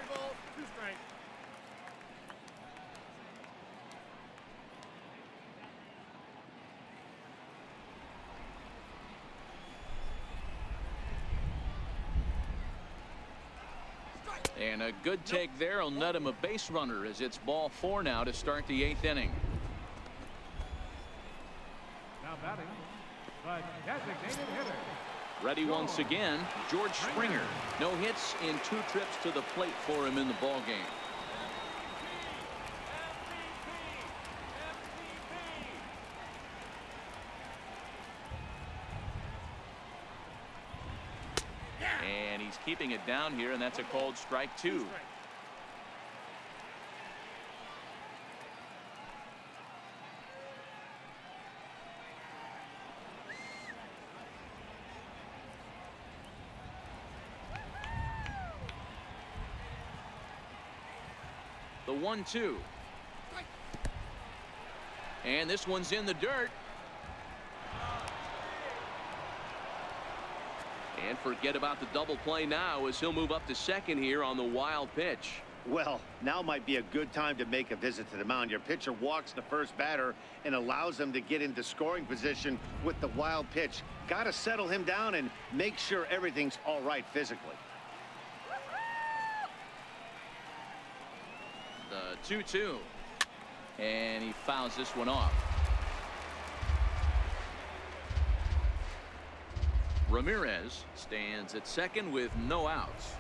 And a good take there will net him a base runner, as it's ball 4 now to start the 8th inning. Now batting, The designated hitter. Ready once again, George Springer. No hits in 2 trips to the plate for him in the ball game. And he's keeping it down here, and that's a called strike 2. The 1-2. And this one's in the dirt. And forget about the double play now as he'll move up to second here on the wild pitch. Well, now might be a good time to make a visit to the mound. Your pitcher walks the first batter and allows him to get into scoring position with the wild pitch. Got to settle him down and make sure everything's all right physically. The 2-2. And he fouls this one off. Ramirez stands at second with no outs.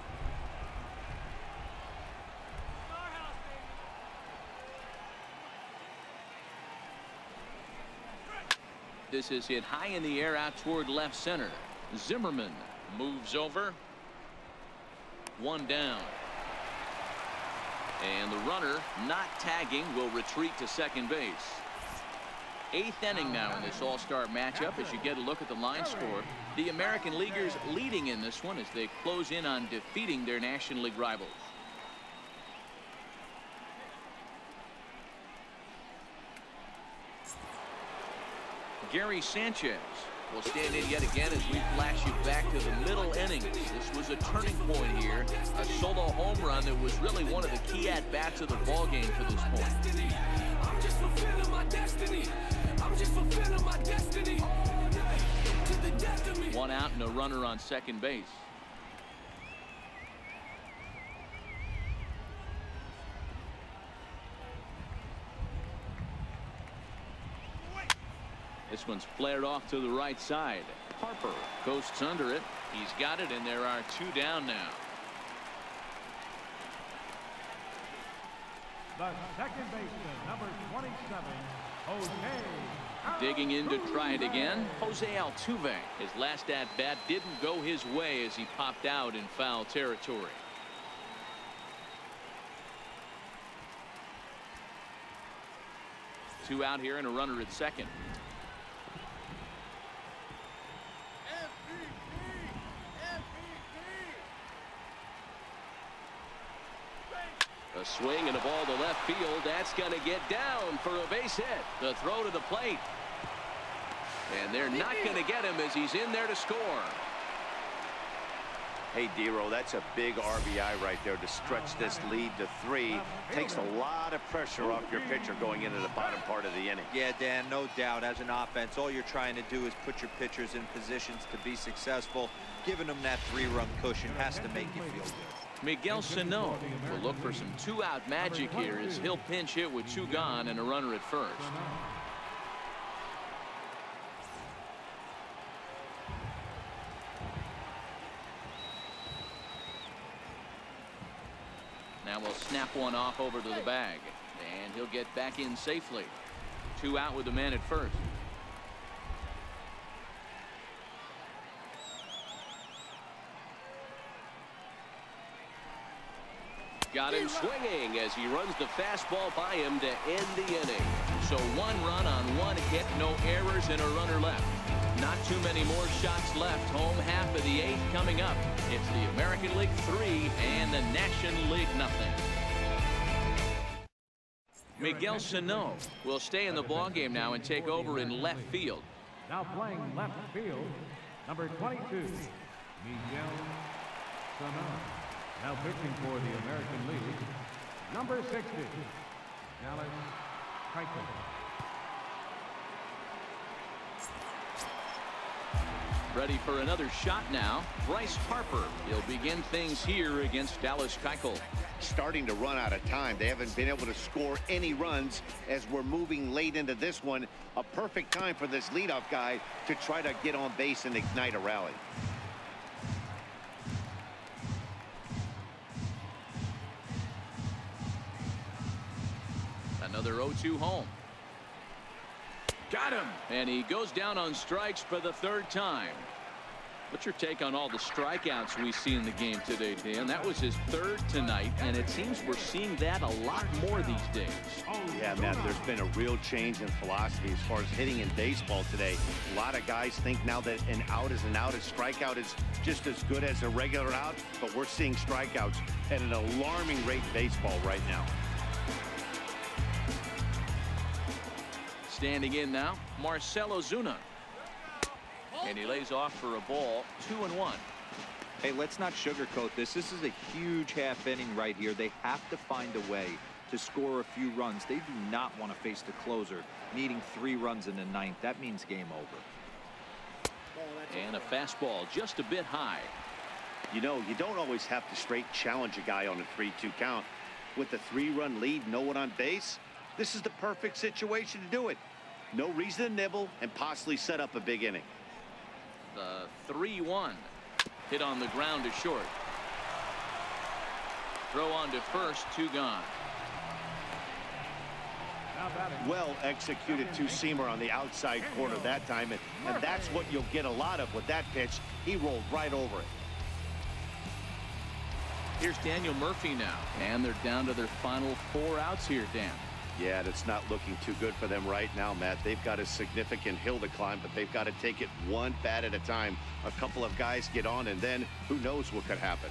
This is hit high in the air out toward left center. Zimmerman moves over. 1 down. And the runner not tagging will retreat to second base. 8th inning now in this all-star matchup as you get a look at the line score. The American Leaguers leading in this one as they close in on defeating their National League rivals. Gary Sanchez will stand in yet again as we flash you back to the middle innings. This was a turning point here. A solo home run that was really one of the key at-bats of the ballgame to this point. I'm just fulfilling my destiny. I'm just fulfilling my destiny. All day to the death of me. 1 out and a runner on second base. This one's flared off to the right side. Harper coasts under it. He's got it, and there are 2 down now. The second baseman, number 27, Jose. Digging in to try it again, Jose Altuve. His last at-bat didn't go his way as he popped out in foul territory. Two out here and a runner at second. A swing and a ball to left field. That's going to get down for a base hit. The throw to the plate. And they're not going to get him as he's in there to score. Hey, D-Roll, that's a big RBI right there to stretch this lead to 3. Takes a lot of pressure off your pitcher going into the bottom part of the inning. Yeah, Dan, no doubt. As an offense, all you're trying to do is put your pitchers in positions to be successful. Giving them that 3-run cushion has to make you feel good. Miguel Sano will look for some 2-out magic here as he'll pinch hit with 2 gone and a runner at first. Now we'll snap one off over to the bag, and he'll get back in safely. 2 out with the man at first. Got him swinging as he runs the fastball by him to end the inning. So 1 run on 1 hit, no errors, and a runner left. Not too many more shots left. Home half of the 8th coming up. It's the American League 3 and the National League nothing. Miguel Sano will stay in the ballgame now and take over in left field. Now playing left field, number 22, Miguel Sano. Now pitching for the American League, number 60, Alex Keuchel. Ready for another shot now. Bryce Harper. He'll begin things here against Dallas Keuchel. Starting to run out of time. They haven't been able to score any runs as we're moving late into this one. A perfect time for this leadoff guy to try to get on base and ignite a rally. Another 0-2 home. Got him. And he goes down on strikes for the third time. What's your take on all the strikeouts we see in the game today, Dan? That was his third tonight, and it seems we're seeing that a lot more these days. Yeah, Matt, there's been a real change in philosophy as far as hitting in baseball today. A lot of guys think now that an out is an out, a strikeout is just as good as a regular out, but we're seeing strikeouts at an alarming rate in baseball right now. Standing in now, Marcell Ozuna. And he lays off for a ball, 2-1. Hey, let's not sugarcoat this. This is a huge half inning right here. They have to find a way to score a few runs. They do not want to face the closer, needing 3 runs in the ninth. That means game over. And a fastball just a bit high. You know, you don't always have to straight challenge a guy on a 3-2 count. With a 3-run lead, no one on base, this is the perfect situation to do it. No reason to nibble and possibly set up a big inning. The 3-1 hit on the ground to short. Throw on to first, 2 gone. Well executed two-seamer on the outside corner that time, and that's what you'll get a lot of with that pitch. He rolled right over it. Here's Daniel Murphy now, and they're down to their final 4 outs here, Dan. Yeah, it's not looking too good for them right now, Matt. They've got a significant hill to climb, but they've got to take it one bat at a time. A couple of guys get on, and then who knows what could happen.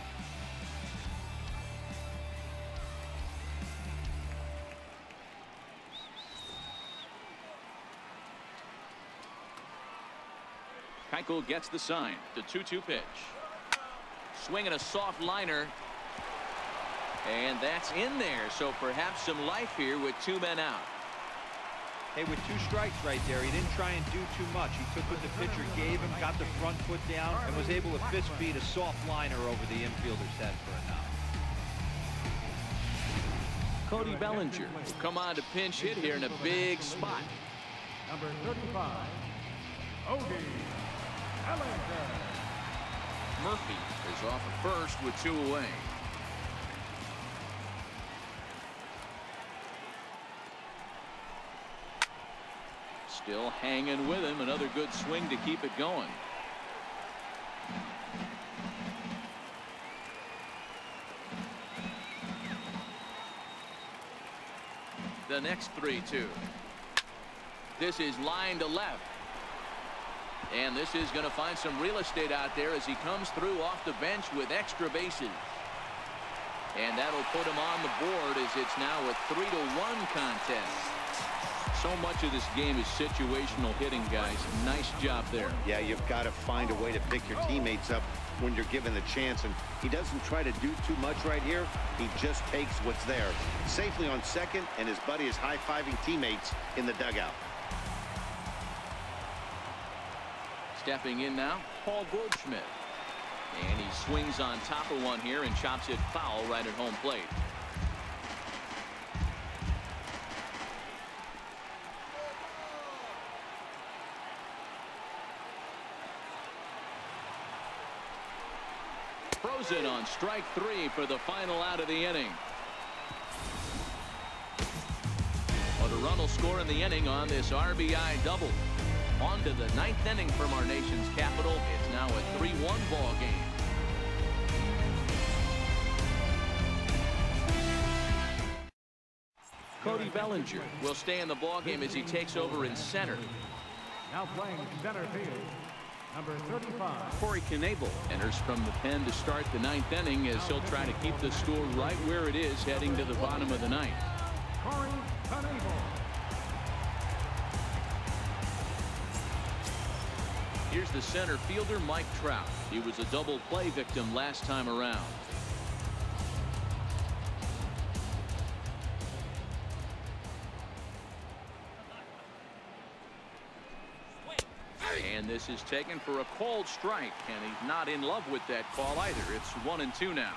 Keuchel gets the sign. The 2-2 pitch. Swinging a soft liner. And that's in there, so perhaps some life here with 2 men out. Hey, with 2 strikes right there, he didn't try and do too much. He took what the pitcher gave him, got the front foot down, and was able to fist beat a soft liner over the infielder's head for a knock. Cody Bellinger will come on to pinch hit here in a big spot. Number 35, Cody Bellinger. Murphy is off at first with 2 away. Still hanging with him. Another good swing to keep it going. The next 3-2. This is line to left. And this is going to find some real estate out there as he comes through off the bench with extra bases. And that'll put him on the board as it's now a 3-1 contest. So much of this game is situational hitting, guys. Nice job there. Yeah, you've got to find a way to pick your teammates up when you're given the chance, and he doesn't try to do too much right here. He just takes what's there. Safely on second, and his buddy is high-fiving teammates in the dugout. Stepping in now, Paul Goldschmidt. And he swings on top of one here and chops it foul right at home plate. Frozen on strike 3 for the final out of the inning. Well, the run will score in the inning on this RBI double. On to the 9th inning from our nation's capital. It's now a 3-1 ball game. Cody Bellinger will stay in the ball game as he takes over in center. Now playing center field, number 35. Corey Knebel enters from the pen to start the 9th inning as he'll try to keep the score right where it is heading to the bottom of the 9th. Corey Knebel. Here's the center fielder, Mike Trout. He was a double play victim last time around. And this is taken for a called strike, and he's not in love with that call either. It's 1-2 now.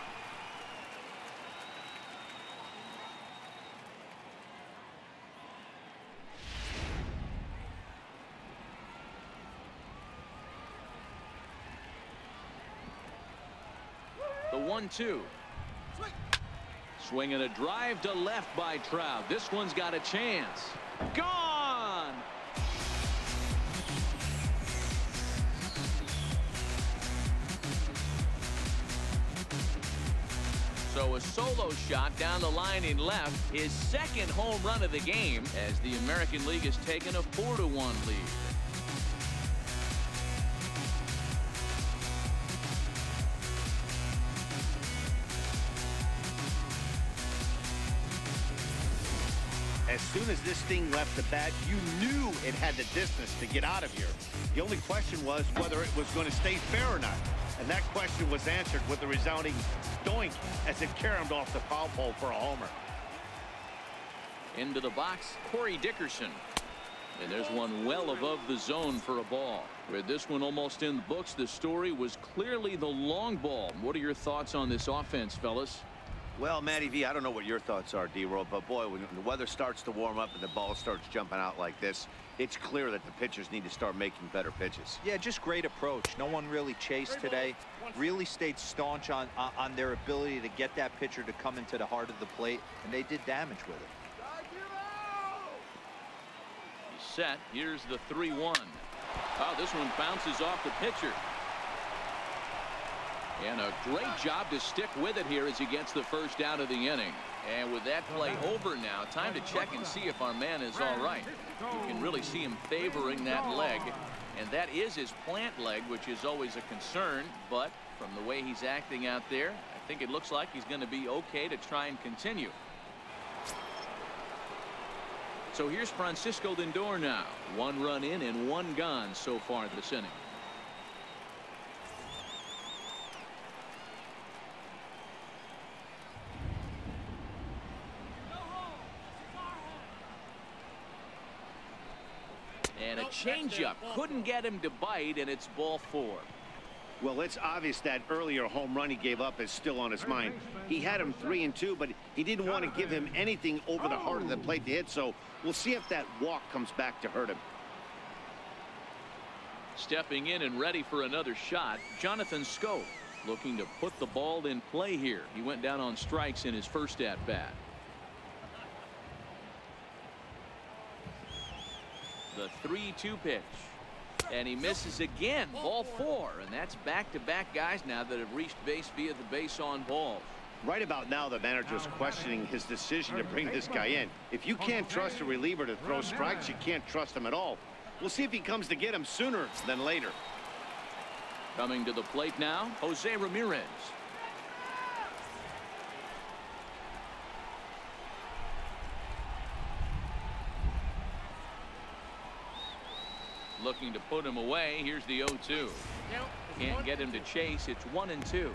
The 1-2. Swinging a drive to left by Trout. This one's got a chance. Gone! So a solo shot down the line in left, his second home run of the game, as the American League has taken a 4-1 lead. As soon as this thing left the bat, you knew it had the distance to get out of here. The only question was whether it was going to stay fair or not. And that question was answered with a resounding doink as it caromed off the foul pole for a homer. Into the box, Corey Dickerson. And there's one well above the zone for a ball. With this one almost in the books, the story was clearly the long ball. What are your thoughts on this offense, fellas? Well, Matty V, I don't know what your thoughts are, D-Roll, but boy, when the weather starts to warm up and the ball starts jumping out like this, it's clear that the pitchers need to start making better pitches. Yeah, just great approach. No one really chased today. Really stayed staunch on their ability to get that pitcher to come into the heart of the plate, and they did damage with it. He's set. Here's the 3-1. Oh, this one bounces off the pitcher. And a great job to stick with it here as he gets the first out of the inning. And with that play over now, time to check and see if our man is all right. You can really see him favoring that leg. And that is his plant leg, which is always a concern. But from the way he's acting out there, I think it looks like he's going to be okay to try and continue. So here's Francisco Lindor now. 1 run in and 1 gone so far this inning. And a changeup couldn't get him to bite, and it's ball 4. Well, it's obvious that earlier home run he gave up is still on his mind. He had him 3-2, but he didn't want to give him anything over the heart of the plate to hit, so we'll see if that walk comes back to hurt him. Stepping in and ready for another shot, Jonathan Schoop, looking to put the ball in play here. He went down on strikes in his first at-bat. The 3-2 pitch, and he misses again. Ball 4, and that's back-to-back guys now that have reached base via the base on balls. Right about now, the manager's questioning his decision to bring this guy in. If you can't trust a reliever to throw strikes, you can't trust him at all. We'll see if he comes to get him sooner than later. Coming to the plate now, Jose Ramirez. Looking to put him away. Here's the 0-2. Can't get him to chase. It's 1-2.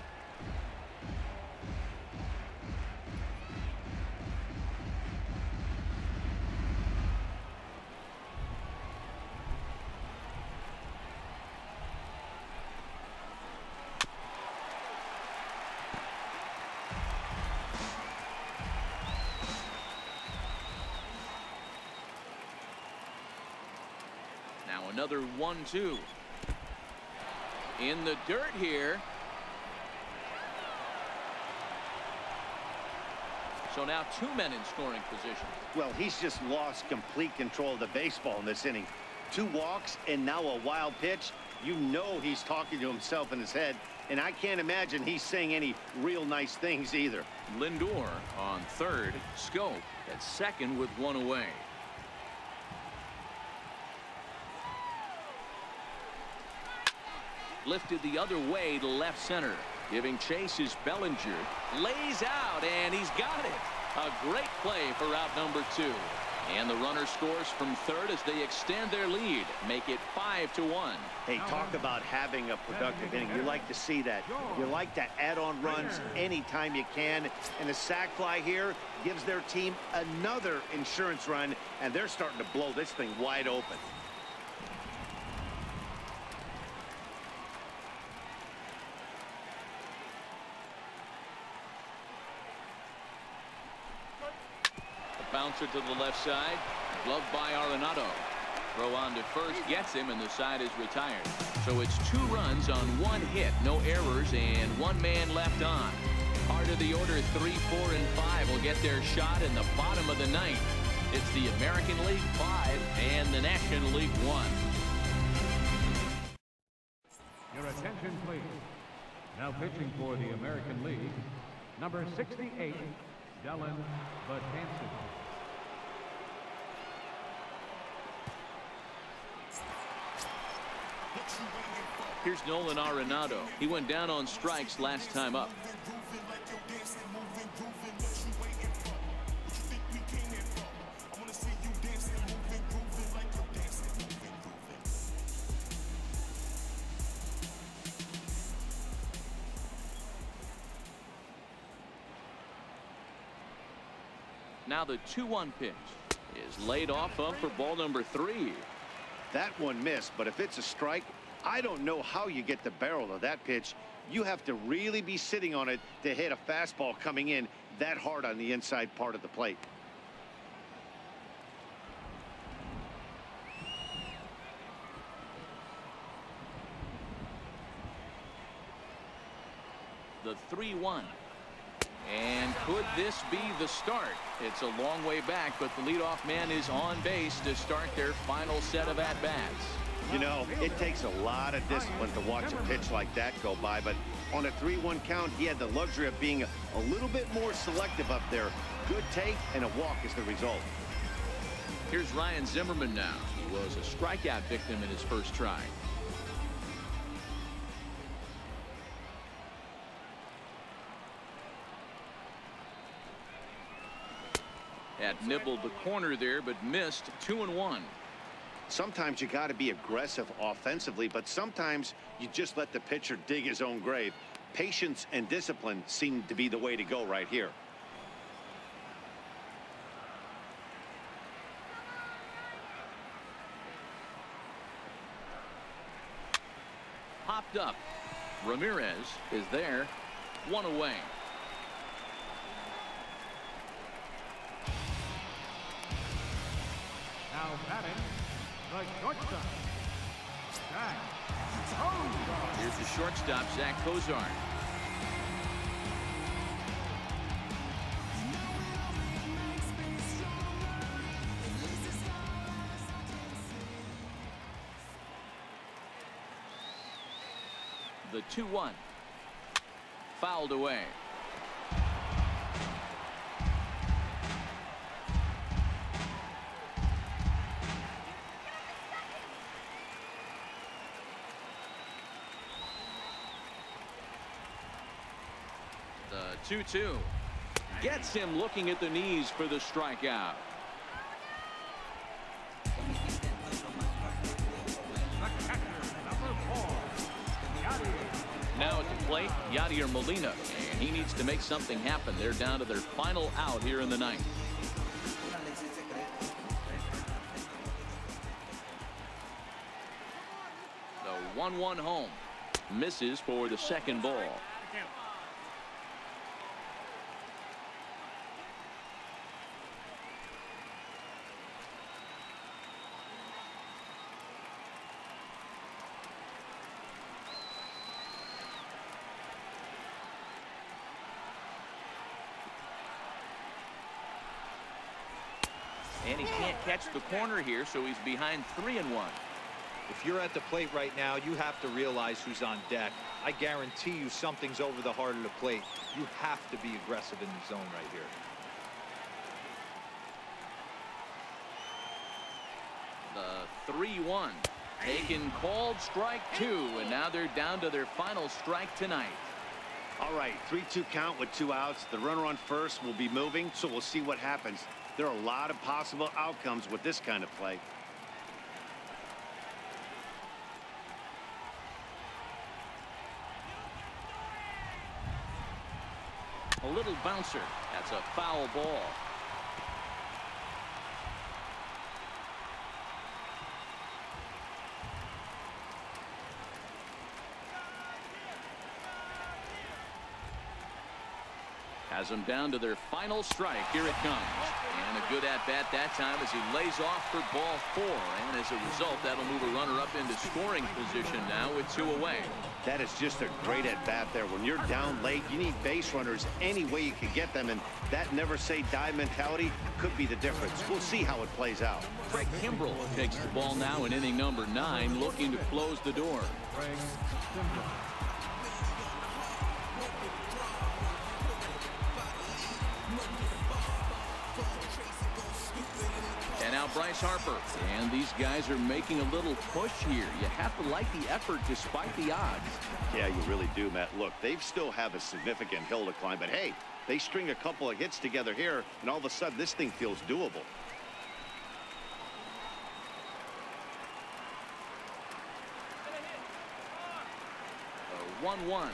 Another 1-2 in the dirt here. So now 2 men in scoring position. Well, he's just lost complete control of the baseball in this inning. 2 walks and now a wild pitch. You know he's talking to himself in his head, and I can't imagine he's saying any real nice things either. Lindor on third. Schoop at second with 1 away. Lifted the other way to left center. Giving chase is Bellinger. Lays out, and he's got it. A great play for out number 2. And the runner scores from third as they extend their lead. Make it 5-1. Hey, talk about having a productive inning. You like to see that. You like to add on runs anytime you can. And the sac fly here gives their team another insurance run, and they're starting to blow this thing wide open. bouncer to the left side. Gloved by Arenado. Throw on to first, gets him, and the side is retired. So it's 2 runs on 1 hit, no errors, and 1 man left on. Part of the order 3, 4, and 5 will get their shot in the bottom of the 9th. It's the American League 5 and the National League 1. Your attention, please. Now pitching for the American League, number 68, Dylan Betances. Here's Nolan Arenado. He went down on strikes last time up. Now the 2-1 pitch is laid off up for ball number 3. That one missed, but if it's a strike, I don't know how you get the barrel of that pitch. You have to really be sitting on it to hit a fastball coming in that hard on the inside part of the plate. The 3-1. And could this be the start? It's a long way back, but the leadoff man is on base to start their final set of at-bats. You know, it takes a lot of discipline to watch a pitch like that go by, but on a 3-1 count, he had the luxury of being a little bit more selective up there. Good take and a walk is the result. Here's Ryan Zimmerman now. He was a strikeout victim in his first try. Had nibbled the corner there, but missed. 2-1. Sometimes you got to be aggressive offensively, but sometimes you just let the pitcher dig his own grave. Patience and discipline seem to be the way to go right here. Popped up. Ramirez is there. 1 away. Now batting, the shortstop, Zach Kozar. Here's the shortstop, Zach Kozar. The 2-1. Fouled away. The 2-2 gets him looking at the knees for the strikeout. Now at the plate, Yadier Molina, and he needs to make something happen. They're down to their final out here in the 9th. The 1-1 home misses for the second ball. And he can't catch the corner here, so he's behind 3-1. If you're at the plate right now, you have to realize who's on deck. I guarantee you something's over the heart of the plate. You have to be aggressive in the zone right here. The 3-1 taken, called strike 2, and now they're down to their final strike tonight. All right, 3-2 count with 2 outs. The runner on first will be moving, so we'll see what happens. There are a lot of possible outcomes with this kind of play. A little bouncer. That's a foul ball. Has them down to their final strike. Here it comes. And a good at-bat that time as he lays off for ball 4. And as a result, that'll move a runner up into scoring position now with 2 away. That is just a great at-bat there. When you're down late, you need base runners any way you can get them. And that never-say-die mentality could be the difference. We'll see how it plays out. Craig Kimbrell takes the ball now in inning number 9, looking to close the door. And now Bryce Harper. And these guys are making a little push here. You have to like the effort despite the odds. Yeah, you really do, Matt. Look, they still have a significant hill to climb, but hey, they string a couple of hits together here, and all of a sudden this thing feels doable. 1-1.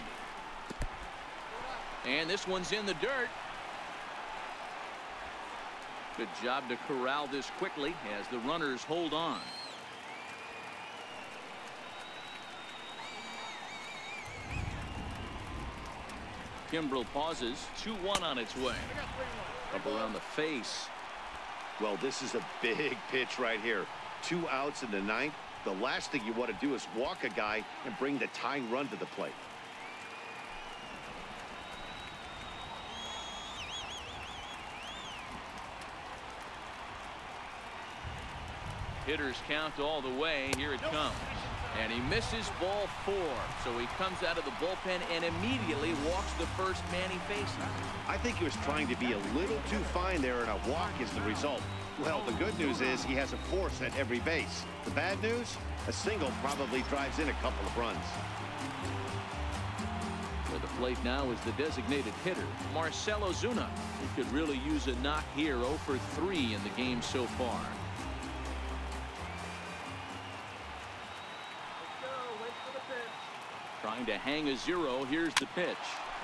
And this one's in the dirt. Good job to corral this quickly as the runners hold on. Kimbrell pauses. 2-1 on its way. Up around the face. Well, this is a big pitch right here. 2 outs in the 9th. The last thing you want to do is walk a guy and bring the tying run to the plate. Hitters count all the way. Here it comes. And he misses ball 4. So he comes out of the bullpen and immediately walks the first man he faces. I think he was trying to be a little too fine there, and a walk is the result. Well, the good news is he has a force at every base. The bad news? A single probably drives in a couple of runs. For the plate now is the designated hitter, Marcell Ozuna. He could really use a knock here. 0 for 3 in the game so far. Trying to hang a 0. Here's the pitch.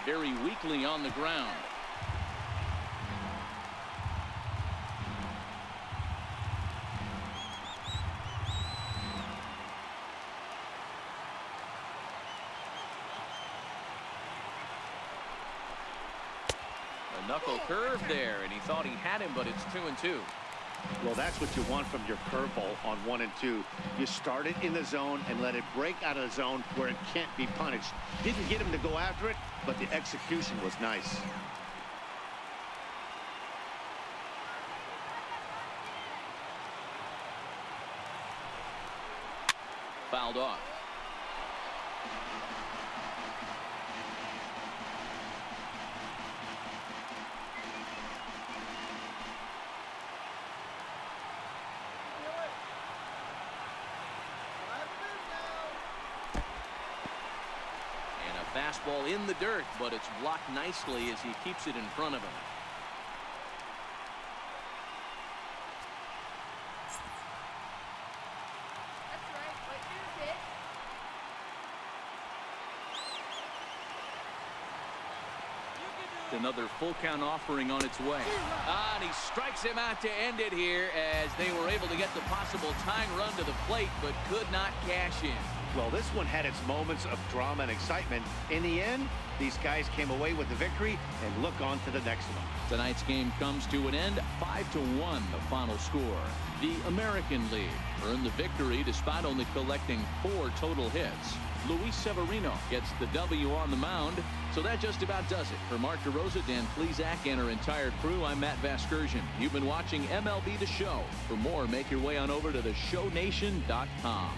Very weakly on the ground. A knuckle curve there, and he thought he had him, but it's 2-2. Well, that's what you want from your curveball on 1 and 2. You start it in the zone and let it break out of the zone where it can't be punished. Didn't get him to go after it, but the execution was nice. Fouled off. Fastball in the dirt, but it's blocked nicely as he keeps it in front of him. Another full count offering on its way. And he strikes him out to end it here as they were able to get the possible tying run to the plate, but could not cash in. Well, this one had its moments of drama and excitement. In the end, these guys came away with the victory and look on to the next one. Tonight's game comes to an end. 5-1 the final score. The American League earned the victory despite only collecting 4 total hits. Luis Severino gets the W on the mound. So that just about does it. For Mark DeRosa, Dan Plesac, and our entire crew, I'm Matt Vasgersian. You've been watching MLB The Show. For more, make your way on over to theshownation.com.